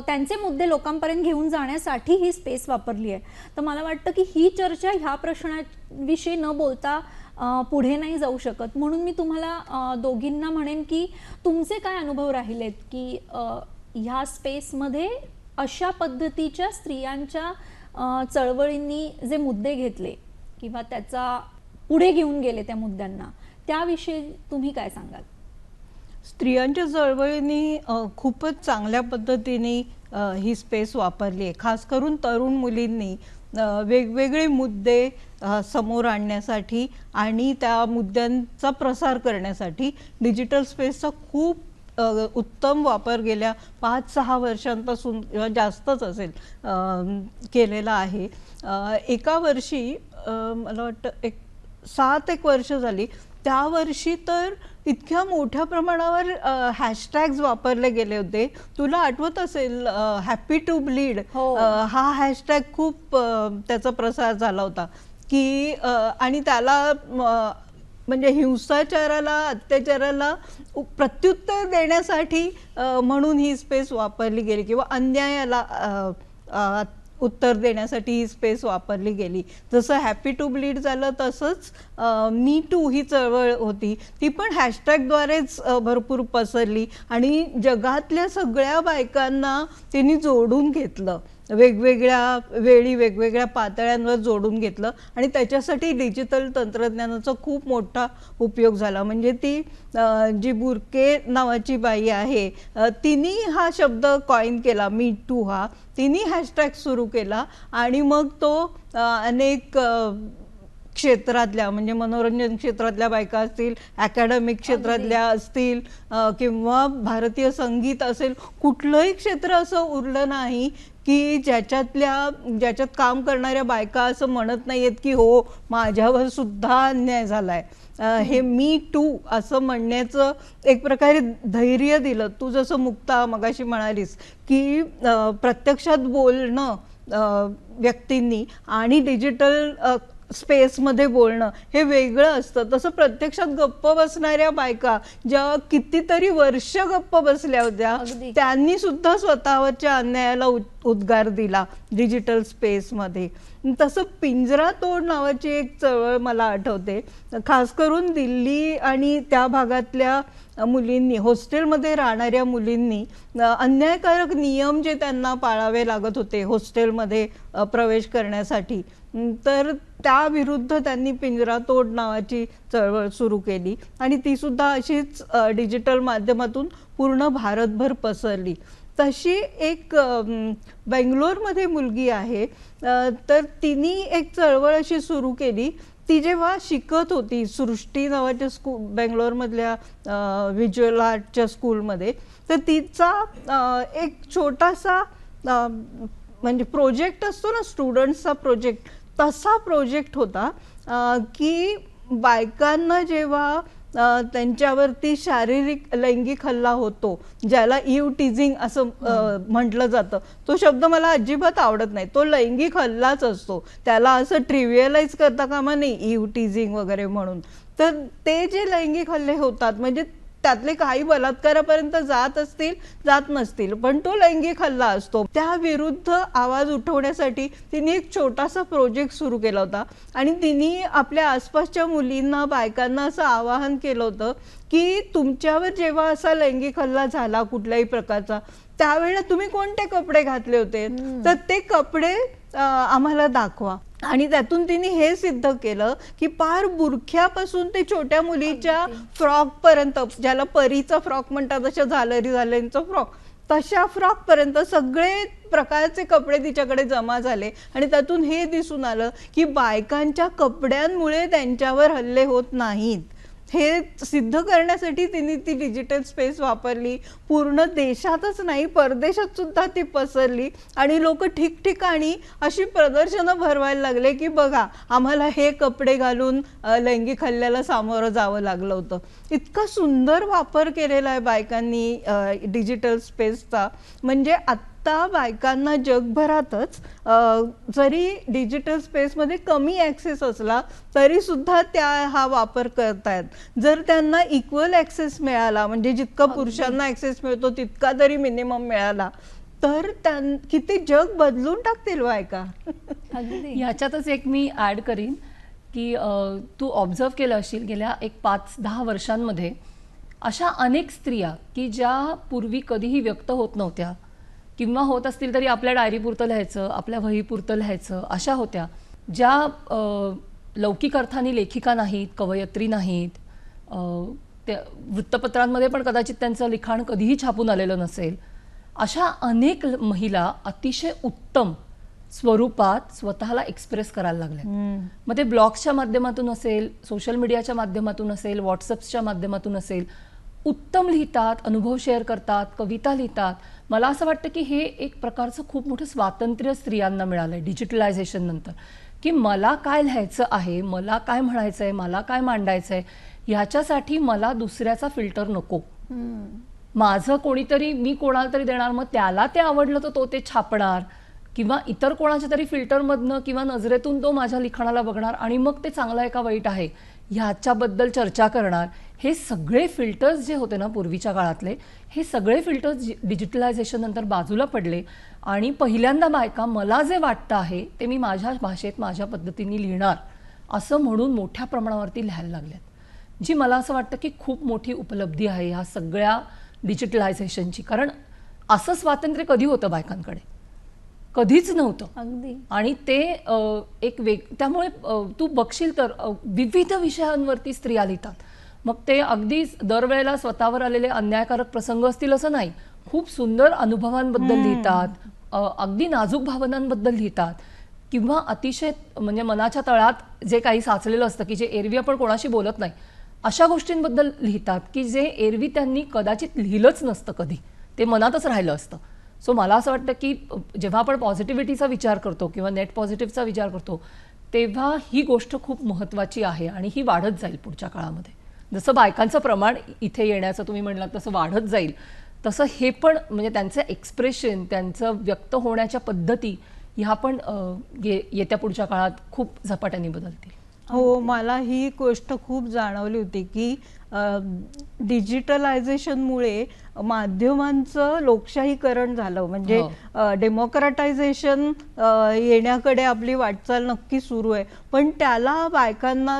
S2: त्यांचे मुद्दे लोकांपर्यंत घेऊन जाण्यासाठी ही स्पेस वापरली आहे. तर मला वाटतं की ही चर्चा ह्या प्रश्नाविषयी न बोलता पुढे नाही जाऊ शकत. म्हणून मी तुम्हाला दोघींना म्हणेन की तुमचे काय अनुभव राहिलेत की ह्या स्पेसमध्ये अशा पद्धतीच्या स्त्रियांच्या चळवळींनी जे मुद्दे घेतले किंवा त्याचा पुढे घेऊन गेले त्या मुद्द्यांना, त्याविषयी तुम्ही काय सांगाल?
S3: स्त्रियांच्या चळवळींनी खूपच चांगल्या पद्धतीने ही स्पेस वापरली आहे. खास करून तरुण मुलींनी वेगवेगळे मुद्दे समोर आणण्यासाठी आणि त्या मुद्द्यांचा प्रसार करण्यासाठी डिजिटल स्पेसचा खूप उत्तम वापर गेल्या 5-6 वर्षांपासून किंवा जास्तच असेल केलेला आहे. एका वर्षी मला वाटतं 7 वर्ष झाली, त्या वर्षी तर इतक्या मोठ्या प्रमाणावर हॅशटॅग्स वापरले गेले होते. तुला आठवत असेल हॅपी टू ब्लीड, हा हॅशटॅग खूप त्याचा प्रसार झाला होता की आणि त्याला म्हणजे हिंसाचाराला, अत्याचाराला प्रत्युत्तर देण्यासाठी म्हणून ही स्पेस वापरली गेली किंवा अन्यायाला उत्तर देण्यासाठी ही स्पेस वापरली गेली. जसं हॅपी टू ब्लीड झालं तसंच मी टू ही चळवळ होती, ती पण हॅशटॅगद्वारेच भरपूर पसरली आणि जगातल्या सगळ्या बायकांना त्यांनी जोडून घेतलं. वेगवेगळ्या वेळी वेगवेगळ्या पातळ्यांवर जोडून घेतलं आणि त्याच्यासाठी डिजिटल तंत्रज्ञानाचा खूप मोठा उपयोग झाला. म्हणजे ती जी बुर्के नावाची बाई आहे, तिने हा शब्द कॉइन केला, मी टू हा. तिने हॅशटॅग सुरू केला आणि मग तो अनेक क्षेत्रातल्या म्हणजे मनोरंजन क्षेत्रातल्या बायका असतील, अकॅडमिक क्षेत्रातल्या असतील किंवा भारतीय संगीत असेल, कुठलंही क्षेत्र असं उरलं नाही की ज्याच्यात काम करणाऱ्या बायका असं म्हणत नाहीयेत की हो माझ्यावर सुद्धा अन्याय झालाय. हे मी टू असं म्हणण्याचं एक प्रकारे धैर्य दिलं. तू जसं मुक्ता मगाशी म्हणालीस की प्रत्यक्षात बोलणं व्यक्तींनी आणि डिजिटल स्पेसमध्ये बोलणं हे वेगळं असतं. तसं प्रत्यक्षात गप्प बसणाऱ्या बायका ज्या कितीतरी वर्ष गप्प बसल्या होत्या, त्यांनी सुद्धा स्वतःवरच्या अन्यायाला उद्गार दिला डिजिटल स्पेसमध्ये. तसं पिंजरा तोड नावाची एक चळवळ मला आठवते. खास करून दिल्ली आणि त्या भागातल्या मुलींनी, हॉस्टेलमध्ये राहणाऱ्या मुलींनी अन्यायकारक नियम जे त्यांना पाळावे लागत होते हॉस्टेलमध्ये प्रवेश करण्यासाठी, तर त्याविरुद्ध त्यांनी पिंजरा तोड नावाची चळवळ सुरू केली आणि ती सुद्धा अशीच डिजिटल माध्यमातून पूर्ण भारतभर पसरली. तशी एक बेंगलोरमध्ये मुलगी आहे, तर तिने एक चळवळ अशी सुरू केली. ती जेव्हा शिकत होती सृष्टी नावाच्या बेंगलोरमधल्या व्हिज्युअल आर्टच्या स्कूलमध्ये, तर तिचा एक छोटासा म्हणजे प्रोजेक्ट असतो ना स्टुडंट्सचा प्रोजेक्ट, तसा प्रोजेक्ट होता की बायकांना जेव्हा त्यांच्यावरती शारीरिक लैंगिक हल्ला होतो, ज्याला ईव टीझिंग असं म्हटलं जातं, तो शब्द मला अजिबात आवडत नाही. तो लैंगिक हल्लाच असतो, त्याला असं ट्रिव्हियलाइज करता कामा नाही ईव टीझिंग वगैरे म्हणून. तर ते जे लैंगिक हल्ले होतात म्हणजे त्यातले काही बलात्कारापर्यंत जात नसतील, पण तो लैंगिक हल्ला असतो. त्या विरुद्ध आवाज उठवण्यासाठी तिने एक छोटासा प्रोजेक्ट सुरू केला होता आणि तिने आपल्या आसपासच्या मुलींना, बायकांना असं आवाहन केलं होतं की तुमच्यावर जेव्हा असा लैंगिक हल्ला झाला कुठल्याही प्रकारचा, त्यावेळेला तुम्ही कोणते कपडे घातले होते, तर ते कपडे आम्हाला दाखवा. आणि त्यातून तिने हे सिद्ध केलं की पार बुरख्यापासून ते छोट्या मुलीच्या फ्रॉक पर्यंत, ज्याला परीचा फ्रॉक म्हणतात, तशा झालरींचा फ्रॉक, तशा फ्रॉक पर्यंत सगळे प्रकारचे कपडे तिच्याकडे जमा झाले. आणि त्यातून हे दिसून आलं की बायकांच्या कपड्यांमुळे त्यांच्यावर हल्ले होत नाहीत. हे सिद्ध करण्यासाठी तिने ती डिजिटल स्पेस वापरली. पूर्ण देशातच नाही, परदेशात सुद्धा ती पसरली आणि लोक ठिकठिकाणी अशी प्रदर्शनं भरवायला लागले की बघा आम्हाला हे कपडे घालून लैंगिक हल्ल्याला सामोरं जावं लागलं होतं. इतका सुंदर वापर केलेला आहे बायकांनी डिजिटल स्पेसचा. म्हणजे आत्ता बायकांना जगभरातच जरी डिजिटल स्पेसमध्ये कमी ॲक्सेस असला तरी सुद्धा त्या हा वापर करतायत. जर त्यांना इक्वल ॲक्सेस मिळाला, म्हणजे जितका पुरुषांना ॲक्सेस मिळतो तितका तरी मिनिमम मिळाला, तर किती जग बदलून टाकतील बायका.
S4: याच्यातच एक मी ॲड करीन की तू ऑब्झर्व केलं असेल गेल्या एक 5-10 वर्षांमध्ये अशा अनेक स्त्रिया की ज्या पूर्वी कधीही व्यक्त होत नव्हत्या किंवा होत असतील तरी आपल्या डायरीपुरतं लिहायचं, आपल्या वहीपुरतं लिहायचं, अशा होत्या ज्या लौकिक अर्थाने लेखिका नाहीत, कवयित्री नाहीत, त्या वृत्तपत्रांमध्ये पण कदाचित त्यांचं लिखाण कधीही छापून आलेलं नसेल. अशा अनेक महिला अतिशय उत्तम स्वरूपात स्वतःला एक्सप्रेस करायला लागल्या. मग ते ब्लॉग्सच्या माध्यमातून असेल, सोशल मीडियाच्या माध्यमातून असेल, व्हॉट्सअपच्या माध्यमातून असेल, उत्तम लिहितात, अनुभव शेअर करतात, कविता लिहितात. मला असं वाटतं की हे एक प्रकारचं खूप मोठं स्वातंत्र्य स्त्रियांना मिळालं आहे डिजिटलायझेशन नंतर, की मला काय लिहायचं आहे, मला काय म्हणायचं आहे, मला काय मांडायचं आहे, ह्याच्यासाठी मला दुसऱ्याचा फिल्टर नको. माझं कोणीतरी, मी कोणाला तरी देणार, मग त्याला ते आवडलं तर तो ते छापणार किंवा इतर कोणाच्या तरी फिल्टरमधनं किंवा नजरेतून तो माझ्या लिखाणाला बघणार आणि मग ते चांगलं आहे का वाईट आहे ह्याच्याबद्दल चर्चा करणार, हे सगळे फिल्टर्स जे होते ना पूर्वीच्या काळातले, हे सगळे फिल्टर्स डिजिटलायझेशन नंतर बाजूला पडले आणि पहिल्यांदा बायका मला जे वाटतं आहे ते मी माझ्या भाषेत माझ्या पद्धतीने लिहिणार असं म्हणून मोठ्या प्रमाणावरती लिहायला लागल्यात, जी मला असं वाटतं की खूप मोठी उपलब्धी आहे ह्या सगळ्या डिजिटलायझेशनची. कारण असं स्वातंत्र्य कधी होतं बायकांकडे? कधीच नव्हतं.
S2: अगदी.
S4: आणि ते एक त्यामुळे तू बघशील तर विविध विषयांवरती स्त्रिया लिहितात. मग ते अगदी दरवेळेला स्वतःवर आलेले अन्यायकारक प्रसंग असतील असं नाही, खूप सुंदर अनुभवांबद्दल लिहितात, अगदी नाजूक भावनांबद्दल लिहितात, किंवा अतिशय म्हणजे मनाच्या तळात जे काही साचलेलं असतं की जे एरवी आपण कोणाशी बोलत नाही अशा गोष्टींबद्दल लिहितात की जे एरवी त्यांनी कदाचित लिहिलंच नसतं, कधी ते मनातच राहिलं असतं. सो मला असं वाटतं की जेव्हा आपण पॉझिटिव्हिटीचा विचार करतो किंवा नेट पॉझिटिव्हचा विचार करतो तेव्हा ही गोष्ट खूप महत्त्वाची आहे आणि ही वाढत जाईल पुढच्या काळामध्ये. जसं बायकांचं प्रमाण इथे येण्याचं तुम्ही म्हणलात तसं वाढत जाईल, तसं हे पण म्हणजे त्यांचं एक्सप्रेशन, त्यांचं व्यक्त होण्याच्या पद्धती ह्या पण येत्या पुढच्या काळात खूप झपाट्याने बदलतील.
S3: हो, मला ही गोष्ट खूप जाणवली होती की डिजिटलायझेशनमुळे माध्यमांचं लोकशाहीकरण झालं, म्हणजे डेमोक्रटायझेशन येण्याकडे आपली वाटचाल नक्की सुरू आहे. पण त्याला बायकांना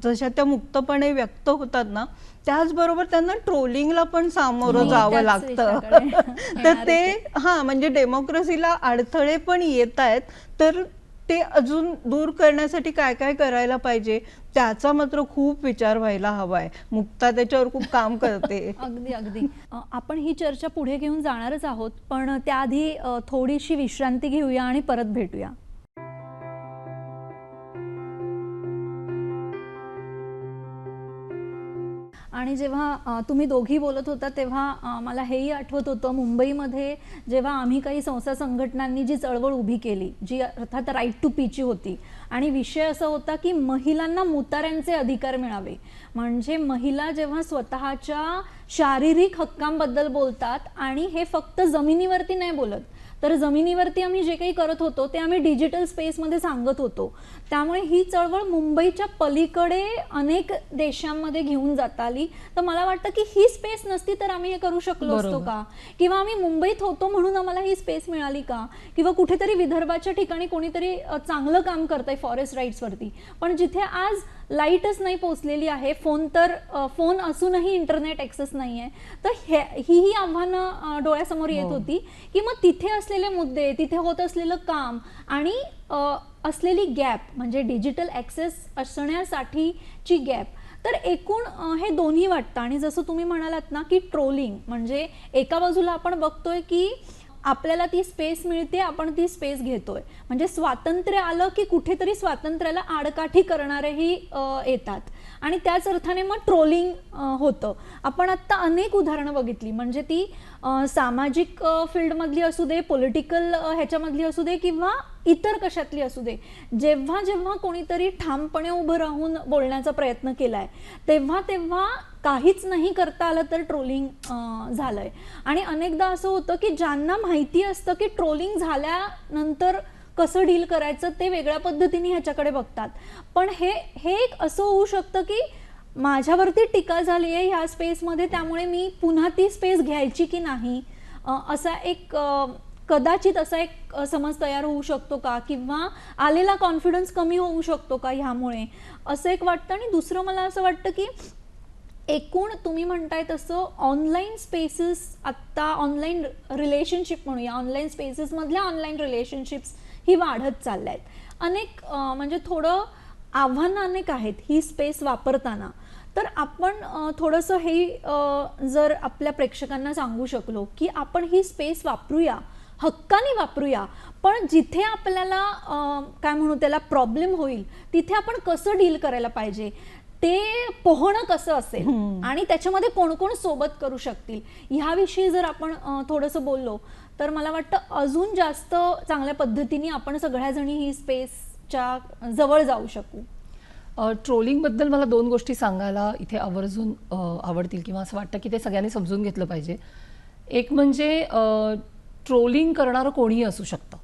S3: जशा त्या मुक्तपणे व्यक्त होतात ना, त्याचबरोबर त्यांना ट्रोलिंगला पण सामोरं जावं लागतं. तर ते म्हणजे डेमोक्रेसीला अडथळे पण येत आहेत, तर ते अजून दूर करण्यासाठी काय काय करायला पाहिजे त्याचा मात्र खूप विचार व्हायला हवाय. मुक्ता त्याच्यावर खूप काम करते.
S2: अगदी अगदी. आपण ही चर्चा पुढे घेऊन जाणारच आहोत, पण त्याआधी थोडीशी विश्रांती घेऊया आणि परत भेटूया. आणि जेव्हा तुम्ही दोघी बोलत होता तेव्हा मला हेही आठवत होतं, मुंबईमध्ये जेव्हा आम्ही काही संस्था संघटनांनी जी चळवळ उभी केली, जी अर्थात राईट टू पीची होती, आणि विषय असा होता की महिलांना मुताऱ्यांचे अधिकार मिळावे. म्हणजे महिला जेव्हा स्वतःच्या शारीरिक हक्कांबद्दल बोलतात, आणि हे फक्त जमिनीवरती नाही बोलत, तर जमिनीवरती आम्ही जे काही करत होतो ते आम्ही डिजिटल स्पेसमध्ये सांगत होतो. त्यामुळे ही चळवळ मुंबईच्या पलीकडे अनेक देशांमध्ये घेऊन जाता आली. तर मला वाटतं की ही स्पेस नसती तर आम्ही हे करू शकलो असतो का, किंवा आम्ही मुंबईत होतो म्हणून आम्हाला ही स्पेस मिळाली का, किंवा कुठेतरी विदर्भाच्या ठिकाणी कोणीतरी चांगलं काम करतंय फॉरेस्ट राईट्सवरती, पण जिथे आज लाईटच नाही पोचलेली आहे, फोन असूनही इंटरनेट ॲक्सेस नाही आहे, तर ही आव्हानं डोळ्यासमोर येत होती की मग तिथे असलेले मुद्दे, तिथे होत असलेलं काम आणि असलेली गॅप, म्हणजे डिजिटल ॲक्सेस असण्यासाठीची गॅप, तर एकूण हे दोन्ही वाटतं. आणि जसं तुम्ही म्हणालात ना की ट्रोलिंग, म्हणजे एका बाजूला आपण बघतोय की आपल्याला ती स्पेस मिळते, आपण ती स्पेस घेतोय, म्हणजे स्वातंत्र्य आलं की कुठेतरी स्वातंत्र्याला आडकाठी करणारेही येतात, आणि त्याच अर्थाने मग ट्रोलिंग होतं. आपण आत्ता अनेक उदाहरणं बघितली, म्हणजे ती सामाजिक फील्डमधली असू दे, पॉलिटिकल ह्याच्यामधली असू दे, किंवा इतर कशातली असू दे, जेव्हा जेव्हा कोणीतरी ठामपणे उभं राहून बोलण्याचा प्रयत्न केलाय तेव्हा तेव्हा काहीच नाही करता आलं तर ट्रोलिंग झालंय. आणि अनेकदा असं होतं की ज्यांना माहिती असतं की ट्रोलिंग झाल्यानंतर कसं डील करायचं ते वेगळ्या पद्धतीने ह्याच्याकडे बघतात, पण हे एक असं होऊ शकतं की माझ्यावरती टीका झाली आहे ह्या स्पेसमध्ये, त्यामुळे मी पुन्हा ती स्पेस घ्यायची की नाही, असा एक कदाचित असा एक समज तयार होऊ शकतो का, किंवा आलेला कॉन्फिडन्स कमी होऊ शकतो का ह्यामुळे, असं एक वाटतं. आणि दुसरं मला असं वाटतं की एकूण तुम्ही म्हणताय तसं ऑनलाईन स्पेसेस, आत्ता ऑनलाईन रिलेशनशिप म्हणूया, ऑनलाईन स्पेसेसमधल्या ऑनलाईन रिलेशनशिप्स ही वाढत चालल्या आहेत. अनेक म्हणजे थोडं आव्हानं अनेक आहेत ही स्पेस वापरताना. तर आपण थोडंसं हे जर आपल्या प्रेक्षकांना सांगू शकलो की आपण ही स्पेस वापरूया, हक्काने वापरूया, पण जिथे आपल्याला काय म्हणू त्याला प्रॉब्लेम होईल तिथे आपण कसं डील करायला पाहिजे, ते पोहणं कसं असेल, आणि त्याच्यामध्ये कोण कोण सोबत करू शकतील, ह्याविषयी जर आपण थोडंसं बोललो तर मला वाटतं अजून जास्त चांगल्या पद्धतीने आपण सगळ्याजणी ही स्पेसच्या जवळ जाऊ शकू.
S4: ट्रोलिंगबद्दल मला दोन गोष्टी सांगायला इथे आवर्जून आवडतील, किंवा असं वाटतं की ते सगळ्यांनी समजून घेतलं पाहिजे. एक म्हणजे ट्रोलिंग करणारं कोणीही असू शकतं,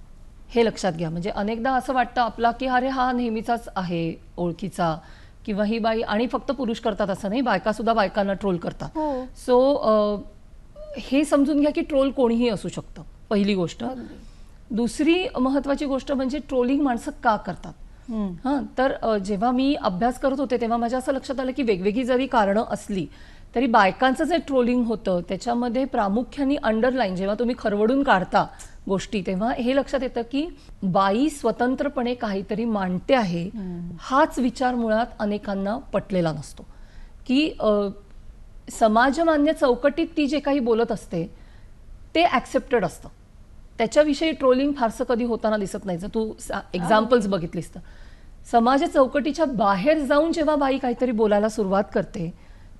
S4: हे लक्षात घ्या. म्हणजे अनेकदा असं वाटतं आपला की अरे हा नेहमीचाच आहे ओळखीचा, किंवा ही बाई, आणि फक्त पुरुष करतात असं नाही, बायका सुद्धा बायकांना ट्रोल करतात.
S3: हो.
S4: सो हे समजून घ्या की ट्रोल कोणीही असू शकतं, पहिली गोष्ट. दुसरी महत्वाची गोष्ट म्हणजे ट्रोलिंग माणसं का करतात. हां, तर जेव्हा मी अभ्यास करत होते तेव्हा माझ्या असं लक्षात आलं की वेगवेगळी जरी कारणं असली तरी बायकांचं जे ट्रोलिंग होतं त्याच्यामध्ये प्रामुख्याने अंडरलाईन, जेव्हा तुम्ही खरवडून काढता गोष्टी तेव्हा हे लक्षात येतं की बाई स्वतंत्रपणे काहीतरी मांडते आहे, हाच विचार मुळात अनेकांना पटलेला नसतो. की समाजमान्य चौकटीत ती जे काही बोलत असते ते ॲक्सेप्टेड असतं, त्याच्याविषयी ट्रोलिंग फारसं कधी होताना दिसत नाही. जर तू एक्झाम्पल्स बघितलीस तर समाज चौकटीच्या बाहेर जाऊन जेव्हा बाई काहीतरी बोलायला सुरुवात करते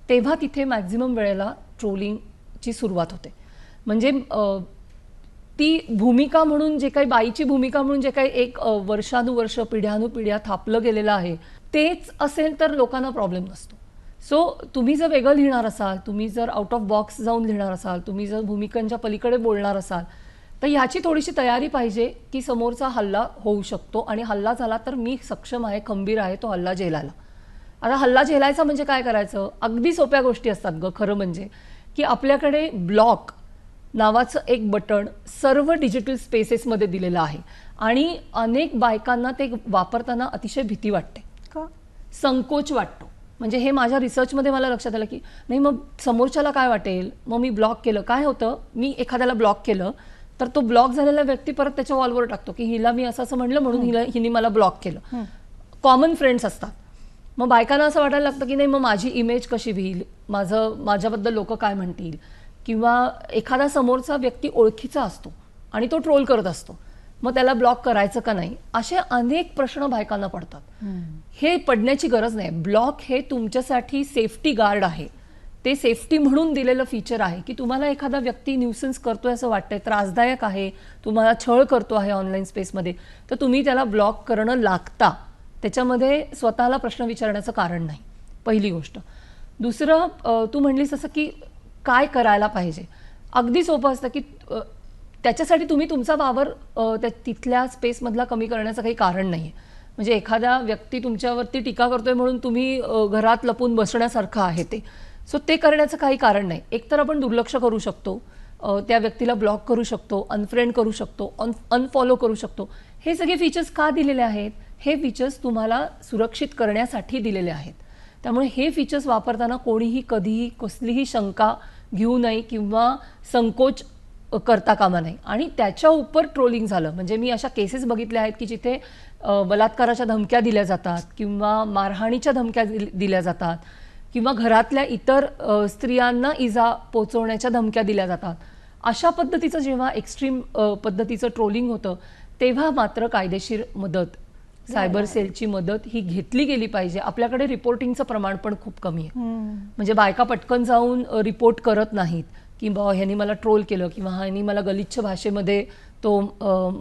S4: तेव्हा तिथे मॅक्झिमम वेळेला ट्रोलिंगची सुरुवात होते. म्हणजे ती भूमिका म्हणून जे काही बाईची भूमिका म्हणून जे काही एक वर्षानुवर्ष पिढ्यानुपिढ्या थापलं गेलेलं आहे तेच असेल तर लोकांना प्रॉब्लेम नसतो. सो तुम्ही जर वेगळं लिहिणार असाल, तुम्ही जर आउट ऑफ बॉक्स जाऊन लिहिणार असाल, तुम्ही जर भूमिकांच्या पलीकडे बोलणार असाल तर ह्याची थोडीशी तयारी पाहिजे की समोरचा हल्ला होऊ शकतो, आणि हल्ला झाला तर मी सक्षम आहे, खंबीर आहे तो हल्ला झेलायला. आता हल्ला झेलायचा म्हणजे काय करायचं, अगदी सोप्या गोष्टी असतात ग. खरं म्हणजे की आपल्याकडे ब्लॉक नावाचं एक बटण सर्व डिजिटल स्पेसेसमध्ये दिलेलं आहे, आणि अनेक बायकांना ते वापरताना अतिशय भीती वाटते,
S3: का?
S4: संकोच वाटतो. म्हणजे हे माझ्या रिसर्चमध्ये मला लक्षात आलं की नाही, मग समोरच्याला काय वाटेल, मग मी ब्लॉक केलं. काय होतं, मी एखाद्याला ब्लॉक केलं तर तो ब्लॉक झालेला व्यक्ती परत त्याच्या वॉलवर टाकतो की हिला मी असं असं म्हणलं म्हणून हिने मला ब्लॉक केलं. कॉमन फ्रेंड्स असतात. मग बायकांना असं वाटायला लागतं की नाही, मग माझी इमेज कशी होईल, माझ्याबद्दल लोक काय म्हणतील, किंवा एखादा समोरचा व्यक्ती ओळखीचा असतो आणि तो ट्रोल करत असतो, मग त्याला ब्लॉक करायचं का नाही, असे अनेक प्रश्न बायकांना पडतात. हे पडण्याची गरज नाही. ब्लॉक हे तुमच्यासाठी सेफ्टी गार्ड आहे, ते सेफ्टी म्हणून दिलेलं फीचर आहे की तुम्हाला एखादा व्यक्ती न्यूसन्स करतोय असं वाटतंय, त्रासदायक आहे, तुम्हाला छळ करतो आहे ऑनलाईन स्पेसमध्ये, तर तुम्ही त्याला ब्लॉक करणं लागता. त्याच्यामध्ये स्वतःला प्रश्न विचारण्याचं कारण नाही, पहिली गोष्ट. दुसरं, तू म्हणलीस असं की काय करायला पाहिजे. अगदी सोपं असतं की त्याच्यासाठी तुम्ही तुमचा वावर तिथल्या स्पेसमधला कमी करण्याचं काही कारण नाही आहे. म्हणजे एखादा व्यक्ती तुमच्यावरती टीका करतोय म्हणून तुम्ही घरात लपून बसण्यासारखं आहे ते. सो ते करण्याचं काही कारण नाही. एकतर आपण दुर्लक्ष करू शकतो, त्या व्यक्तीला ब्लॉक करू शकतो, अनफ्रेंड करू शकतो, अनफॉलो करू शकतो. हे सगळे फीचर्स का दिलेले आहेत, हे फीचर्स तुम्हाला सुरक्षित करण्यासाठी दिलेले आहेत. त्यामुळे हे फीचर्स वापरताना कोणीही कधीही कसलीही शंका घेऊ नये किंवा संकोच करता कामा नाही. आणि त्याच्या उपर ट्रोलिंग झालं म्हणजे मी अशा केसेस बघितल्या आहेत की जिथे बलात्काराच्या धमक्या दिल्या जातात किंवा मारहाणीच्या धमक्या दिल्या जातात किंवा घरातल्या इतर स्त्रियांना इजा पोचवण्याच्या धमक्या दिल्या जातात. अशा पद्धतीचं जेव्हा एक्स्ट्रीम पद्धतीचं ट्रोलिंग होतं तेव्हा मात्र कायदेशीर मदत, सायबर सेलची मदत ही घेतली गेली पाहिजे. आपल्याकडे रिपोर्टिंगचं प्रमाण पण खूप कमी आहे. म्हणजे बायका पटकन जाऊन रिपोर्ट करत नाहीत की ह्यानी मला ट्रोल केलं किंवा ह्यानी मला गलिच्छ भाषेमध्ये तो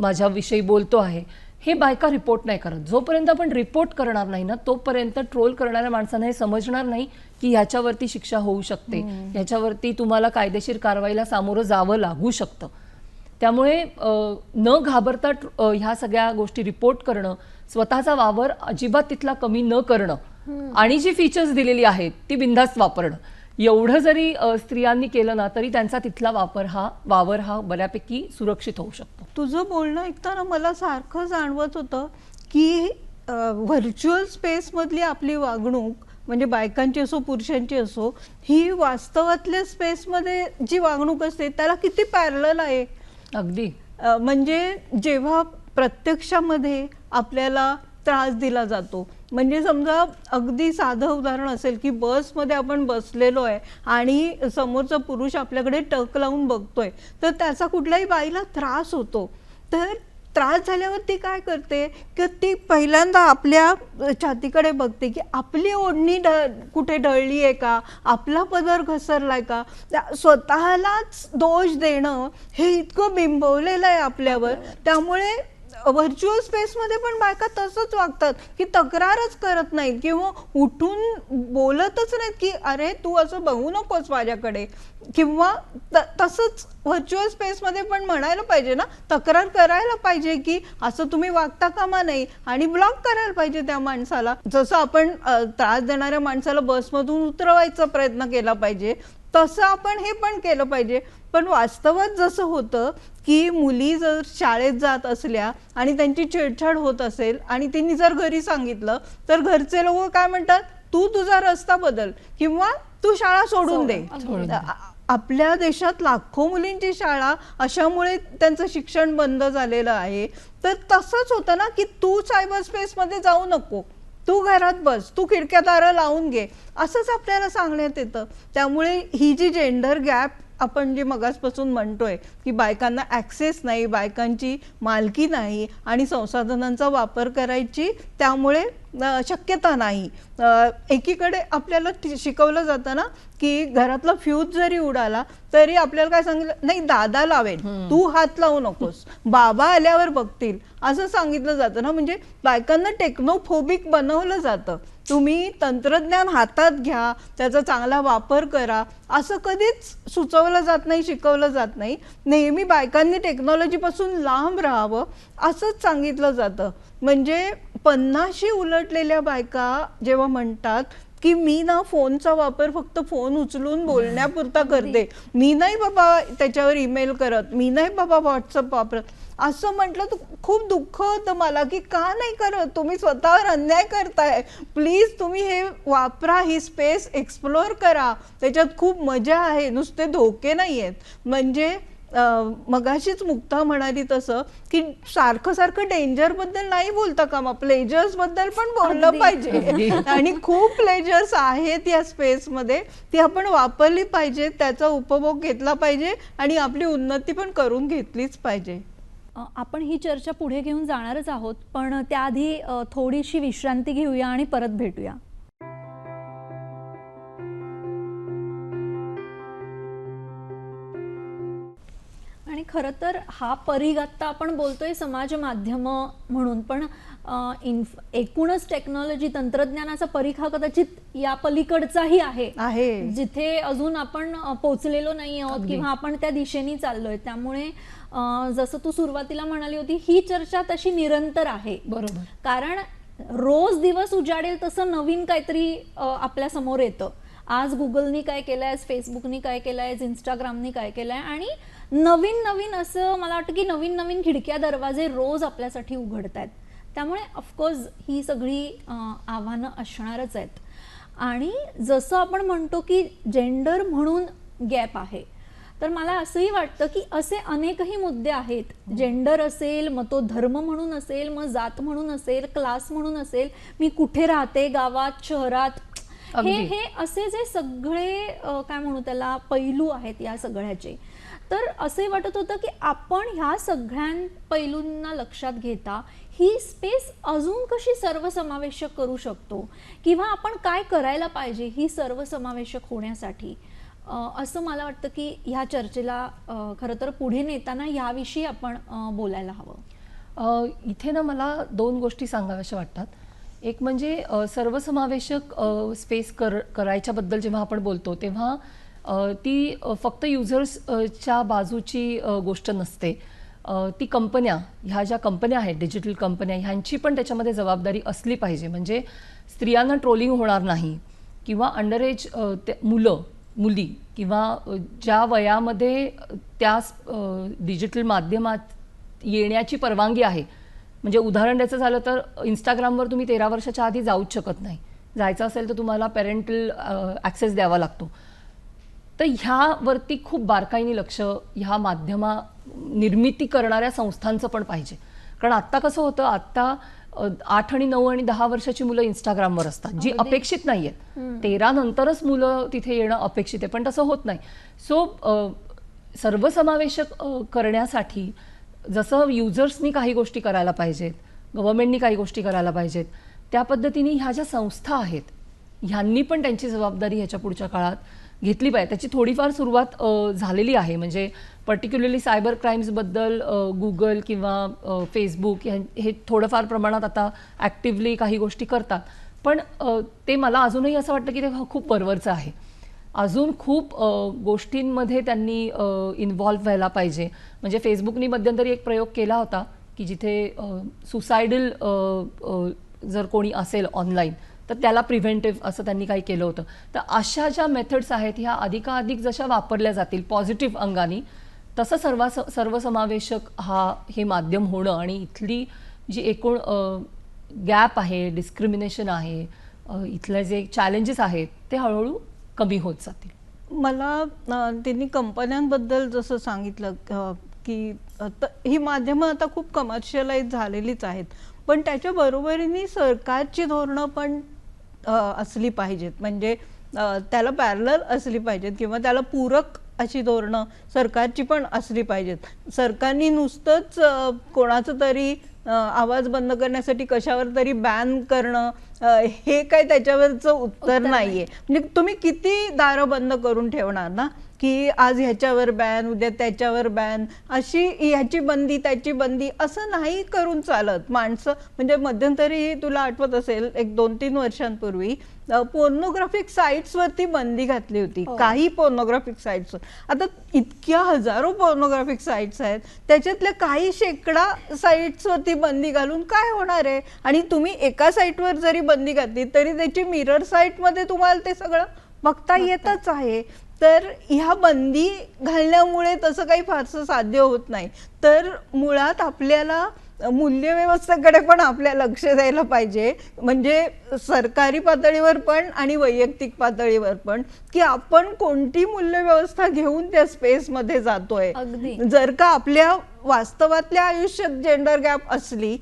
S4: माझ्याविषयी बोलतो आहे, हे बायका रिपोर्ट नाही करत. जोपर्यंत आपण रिपोर्ट करणार नाही ना तोपर्यंत ट्रोल करणाऱ्या माणसांना हे समजणार नाही की ह्याच्यावरती शिक्षा होऊ शकते, ह्याच्यावरती तुम्हाला कायदेशीर कारवाईला सामोरं जावं लागू शकतं. त्यामुळे न घाबरता ह्या सगळ्या गोष्टी रिपोर्ट करणं, स्वतःचा वावर अजिबात तिथला कमी न करणं आणि जी फीचर्स दिलेली आहेत ती बिनधास्त वापरणं, एवढं जरी स्त्रियांनी केलं ना तरी त्यांचा तिथला वावर हा बऱ्यापैकी सुरक्षित होऊ शकतो.
S3: तुझं बोलणं ऐकताना मला सारखं जाणवत होतं की व्हर्च्युअल स्पेसमधली आपली वागणूक म्हणजे बायकांची असो पुरुषांची असो, ही वास्तवातल्या स्पेसमध्ये जी वागणूक असते त्याला किती पॅरलल आहे.
S4: अगदी
S3: म्हणजे जेव्हा प्रत्यक्षामध्ये आपल्याला त्रास दिला जातो, म्हणजे समजा अगदी साधं उदाहरण असेल की बसमध्ये आपण बसलेलो आहे आणि समोरचा पुरुष आपल्याकडे टक लावून बघतोय, तर त्याचा कुठल्याही बाईला त्रास होतो. तर त्रास झाल्यावर ती काय करते की ती पहिल्यांदा आपल्या छातीकडे बघते की आपली ओढणी कुठे ढळली आहे का, आपला पदर घसरलाय का. स्वतःलाच दोष देणं हे इतकं बिंबवलेलं आहे आपल्यावर. त्यामुळे व्हर्च्युअल स्पेसमध्ये पण बायका तसंच वागतात की तक्रारच करत नाहीत किंवा उठून बोलतच नाहीत की अरे तू असं बघू नकोस माझ्याकडे, किंवा तसंच व्हर्च्युअल स्पेसमध्ये पण म्हणायला पाहिजे ना, तक्रार करायला पाहिजे की असं तुम्ही वागता कामा नाही आणि ब्लॉक करायला पाहिजे त्या माणसाला. जसं आपण त्रास देणाऱ्या माणसाला बसमधून उतरवायचा प्रयत्न केला पाहिजे तसं आपण हे पण केलं पाहिजे. पण वास्तवात जसं होतं की मुली जर शाळेत जात असल्या आणि त्यांची छेडछाड होत असेल आणि त्यांनी जर घरी सांगितलं तर घरचे लोक काय म्हणतात, तू तुझा रस्ता बदल किंवा तू शाळा सोडून दे. आपल्या देशात लाखो मुलींची शाळा अशामुळे त्यांचं शिक्षण बंद झालेलं आहे. तर तसंच होतं ना की तू सायबर स्पेसमध्ये जाऊ नको, तू घरात बस, तू खिडक्या दारं लावून घे, असंच आपल्याला सांगण्यात येतं. त्यामुळे ही जी जेंडर गॅप आपण जे मगासपासून म्हणतोय की बायकांना ॲक्सेस नाही, बायकांची मालकी नाही आणि संसाधनांचा वापर करायची त्यामुळे शक्यता नाही. एकीकडे आपल्याला शिकवलं जातं ना की घरातला फ्यूज जरी उडाला तरी आपल्याला काय सांगितलं, नाही दादा लावेल, तू हात लावू नकोस, बाबा आल्यावर बघतील, असं सांगितलं जातं ना. म्हणजे बायकांना टेक्नोफोबिक बनवलं जातं. तुम्ही तंत्रज्ञान हातात घ्या, त्याचा चांगला वापर करा, असं कधीच सुचवलं जात नाही, शिकवलं जात नाही. नेहमी बायकांनी टेक्नॉलॉजीपासून लांब राहावं असंच सांगितलं जातं. म्हणजे 50शी उलटलेल्या बायका जेव्हा म्हणतात की मी ना फोनचा वापर फक्त फोन उचलून बोलण्यापुरता करते, मी नाही बाबा त्याच्यावर ईमेल करत, मी नाही बाबा व्हॉट्सअप वापरत, असं म्हटलं तर खूप दुःख होतं मला की का नाही करत, तुम्ही स्वतःवर अन्याय करताय, प्लीज तुम्ही हे वापरा, ही स्पेस एक्सप्लोअर करा, त्याच्यात खूप मजा आहे, नुसते धोके नाही आहेत. म्हणजे मगाशीच मुक्ता म्हणाली तसं की सारखं सारखं डेंजर बद्दल नाही बोलता कामा, प्लेजर्स बद्दल पण बोललं पाहिजे. आणि खूप प्लेजर्स आहेत या स्पेसमध्ये, ती आपण वापरली पाहिजे, त्याचा उपभोग घेतला पाहिजे आणि आपली उन्नती पण करून घेतलीच पाहिजे.
S2: आपण ही चर्चा पुढे घेऊन जाणारच आहोत, पण त्याआधी थोडीशी विश्रांती घेऊया आणि परत भेटूया. आणि खरं तर हा परिघ आत्ता आपण बोलतोय समाज माध्यम म्हणून, पण एकूणच टेक्नॉलॉजी तंत्रज्ञानाचा परिघ हा कदाचित या पलीकडचाही आहे जिथे अजून आपण पोचलेलो नाही आहोत किंवा आपण त्या दिशेने चाललोय. त्यामुळे जसं तू सुरुवातीला म्हणाली होती, ही चर्चा तशी निरंतर आहे. बरोबर. कारण रोज दिवस उजाडेल तसं नवीन काहीतरी आपल्या समोर येतं. आज गुगलनी काय केलंय, आज फेसबुकनी काय केलंय, आज इंस्टाग्रामनी काय केलंय, आणि नवीन नवीन असं मला वाटतं की नवीन नवीन खिडक्या दरवाजे रोज आपल्यासाठी उघडत आहेत. त्यामुळे ऑफकोर्स ही सगळी आव्हानं असणारच आहेत. आणि जसं आपण म्हणतो की जेंडर म्हणून गॅप आहे, तर मला असंही वाटतं की असे अनेकही मुद्दे आहेत. जेंडर असेल, मग तो धर्म म्हणून असेल, मग जात म्हणून असेल, क्लास म्हणून असेल, मी कुठे राहते, गावात, शहरात, हे असे जे सगळे काय म्हणू त्याला पैलू आहेत या सगळ्याचे. तर असे वाटत होतं की आपण ह्या सगळ्या पैलूंना लक्षात घेता ही स्पेस अजून कशी सर्वसमावेशक करू शकतो, किंवा आपण काय करायला पाहिजे ही सर्वसमावेशक होण्यासाठी, असं मला वाटतं की ह्या चर्चेला खरं तर पुढे नेताना याविषयी आपण बोलायला हवं.
S4: इथे ना मला दोन गोष्टी सांगाव्याशा वाटतात. एक म्हणजे सर्वसमावेशक स्पेस करायच्याबद्दल जेव्हा आपण बोलतो तेव्हा ती फक्त युजर्सच्या बाजूची गोष्ट नसते. ती कंपन्या, ह्या ज्या कंपन्या आहेत, डिजिटल कंपन्या, ह्यांची पण त्याच्यामध्ये जबाबदारी असली पाहिजे. म्हणजे स्त्रियांना ट्रोलिंग होणार नाही किंवा अंडर एज मुली किंवा ज्या वयामध्ये त्या डिजिटल माध्यमात येण्याची परवानगी आहे. म्हणजे उदाहरण द्यायचं झालं तर इंस्टाग्रामवर तुम्ही 13 वर्षाच्या आधी जाऊच शकत नाही. जायचं असेल तर तुम्हाला पॅरेंटल ॲक्सेस द्यावा लागतो. तर ह्यावरती खूप बारकाईने लक्ष ह्या माध्यमा निर्मिती करणाऱ्या संस्थांचं पण पाहिजे. कारण आत्ता कसं होतं, आत्ता 8 आणि 9 आणि 10 वर्षाची मुलं इंस्टाग्रामवर असतात, जी अपेक्षित नाही आहेत. 13 नंतरच मुलं तिथे येणं अपेक्षित आहे, पण तसं होत नाही. सो सर्वसमावेशक करण्यासाठी जसं युजर्सनी काही गोष्टी करायला पाहिजेत, गव्हर्नमेंटनी काही गोष्टी करायला पाहिजेत, त्या पद्धतीने ह्या ज्या संस्था आहेत ह्यांनी पण त्यांची जबाबदारी ह्याच्या पुढच्या काळात घेतली पाहिजे. त्याची थोडीफार सुरुवात झालेली आहे. म्हणजे पर्टिक्युलरली सायबर क्राईम्सबद्दल गुगल किंवा फेसबुक हे थोडंफार प्रमाणात आता ॲक्टिव्हली काही गोष्टी करतात. पण ते मला अजूनही असं वाटतं की ते खूप वरवरचं आहे. अजून खूप गोष्टींमध्ये त्यांनी इन्व्हॉल्व्ह व्हायला पाहिजे. म्हणजे फेसबुकनी मध्यंतरी एक प्रयोग केला होता की जिथे सुसायडल जर कोणी असेल ऑनलाईन तर त्याला प्रिव्हेंटिव्ह असं त्यांनी काही केलं होतं. तर अशा ज्या मेथड्स आहेत ह्या अधिकाधिक जशा वापरल्या जातील पॉझिटिव्ह अंगाने, तसं सर्वसमावेशक हे माध्यम होणं आणि इथली जी एकूण गॅप आहे, डिस्क्रिमिनेशन आहे, इथले जे चॅलेंजेस आहेत ते हळूहळू कमी होत जातील.
S3: मला त्यांनी कंपन्यांबद्दल जसं सांगितलं की ही माध्यमं आता खूप कमर्शियलाइज झालेलीच आहेत, पण त्याच्या बरोबरीने सरकारची धोरणं पण असली पाहिजेत. म्हणजे त्याला पॅरलल असली पाहिजेत किंवा त्याला पूरक अशी धोरणं सरकारची पण असली पाहिजेत. सरकारने नुसतंच कोणाचं तरी आवाज बंद करण्यासाठी कशावर तरी बॅन करणं हे काय त्याच्यावरचं उत्तर नाहीये. म्हणजे तुम्ही किती दारं बंद करून ठेवणार ना, की आज ह्याच्यावर बॅन, उद्या त्याच्यावर बॅन, अशी ह्याची बंदी त्याची बंदी असं नाही करून चालत. माणसं म्हणजे मध्यंतरी तुला आठवत असेल 1-2-3 वर्षांपूर्वी पोर्नोग्राफिक साईट्सवरती बंदी घातली होती. काही पोर्नोग्राफिक साईट्सवर. आता इतक्या हजारो पोर्नोग्राफिक साईट्स आहेत, त्याच्यातल्या काही शेकडा साईट्सवरती बंदी घालून काय होणार आहे? आणि तुम्ही एका साईटवर जरी बंदी घातली तरी त्याची मिरर साईटमध्ये तुम्हाला ते सगळं बघता येतच आहे. तर ह्या बंदी घालण्यामुळे तसं काही फारसं साध्य होत नाही. तर मुळात आपल्याला मूल्यव्यवस्थेकडे पण आपल्या लक्ष द्यायला पाहिजे. म्हणजे सरकारी पातळीवर पण आणि वैयक्तिक पातळीवर पण, की आपण कोणती मूल्यव्यवस्था घेऊन त्या स्पेसमध्ये जातोय. जर का आपल्या वास्तवातल्या आयुष्यात जेंडर गॅप असली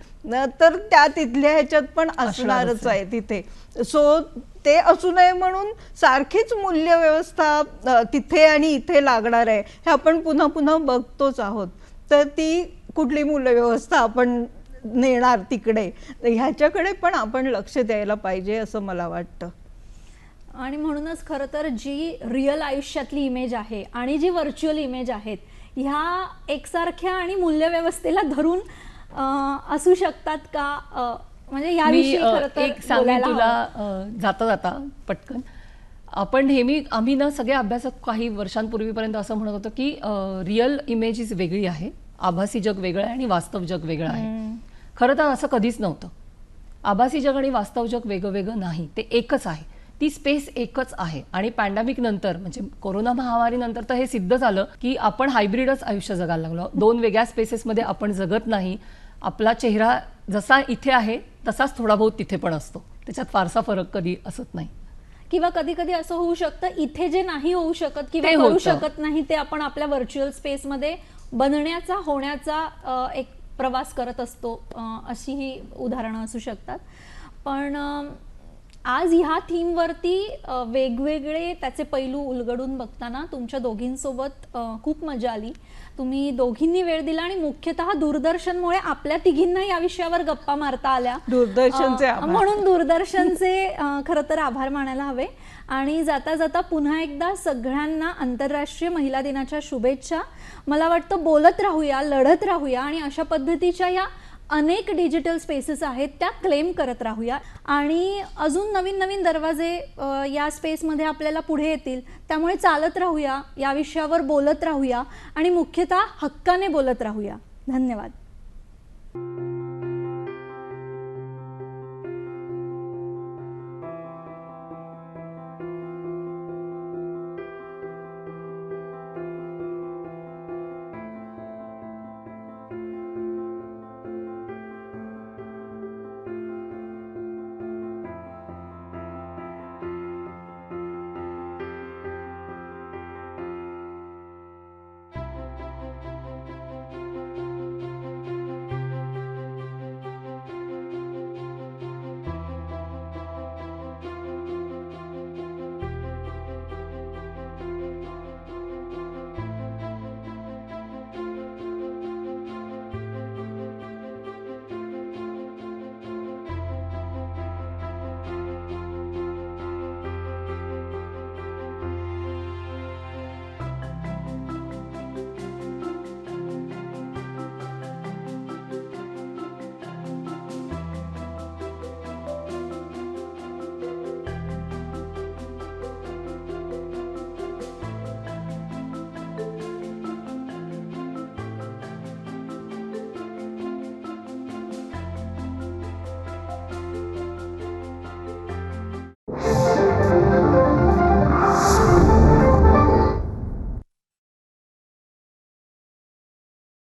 S3: तर त्या तिथल्या ह्याच्यात पण असणारच आहे तिथे. सो ते असू नये म्हणून सारखीच मूल्यव्यवस्था तिथे आणि इथे लागणार आहे हे आपण पुन्हा पुन्हा बघतोच आहोत. तर ती कुठली मूल्यव्यवस्था आपण नेणार तिकडे, ह्याच्याकडे पण आपण लक्ष द्यायला पाहिजे असं मला वाटतं.
S2: आणि म्हणूनच खरं तर जी रिअल आयुष्यातली इमेज आहे आणि जी व्हर्च्युअल इमेज आहेत ह्या एकसारख्या आणि मूल्यव्यवस्थेला धरून असू शकतात का, म्हणजे याविषयी खरं तर
S4: एक सांगेन तुला जाता जाता पटकन. आपण आम्ही ना सगळ्या अभ्यासात काही वर्षांपूर्वीपर्यंत असं म्हणत होतो की रिअल इमेज वेगळी आहे, आभासी जग वेगळं आहे आणि वास्तव जग वेगळं आहे. खरं तर असं कधीच नव्हतं. आभासी जग आणि वास्तव जग वेगळं नाही, ते एकच आहे. ती स्पेस एकच आहे. आणि पॅन्डेमिक नंतर म्हणजे कोरोना महामारीनंतर तर हे सिद्ध झालं की आपण हायब्रिडच आयुष्य जगायला लागलो. दोन वेगळ्या स्पेसेसमध्ये आपण जगत नाही. आपला चेहरा जसा इथे आहे तसाच थोडा बहुत तिथे पण असतो. त्याच्यात फारसा फरक कधी असत नाही.
S2: किंवा कधी कधी असं होऊ शकतं इथे जे नाही होऊ शकत किंवा करू शकत नाही ते आपण आपल्या व्हर्च्युअल स्पेसमध्ये बनण्याचा होण्याचा एक प्रवास करत असतो. अशी ही उदाहरणं असू शकतात. पण आज ह्या थीमवरती वेगवेगळे त्याचे पैलू उलगडून बघताना तुमच्या दोघींसोबत खूप मजा आली. तुम्ही दोघींनी वेळ दिला आणि मुख्यतः दूरदर्शनमुळे आपल्या तिघींना या विषयावर गप्पा मारता आल्या.
S3: दूरदर्शनचे
S2: म्हणून दूरदर्शनचे खरं तर आभार मानायला हवे. आणि जाता जाता पुन्हा एकदा सगळ्यांना आंतरराष्ट्रीय महिला दिनाच्या शुभेच्छा. मला वाटतं बोलत राहूया, लढत राहूया आणि अशा पद्धतीच्या या अनेक डिजिटल स्पेसेस आहेत त्या क्लेम करत राहूया आणि अजून नवीन नवीन दरवाजे या स्पेसमध्ये आपल्याला पुढे येतील. त्यामुळे चालत राहूया, या विषयावर बोलत राहूया आणि मुख्यतः हक्काने बोलत राहूया. धन्यवाद.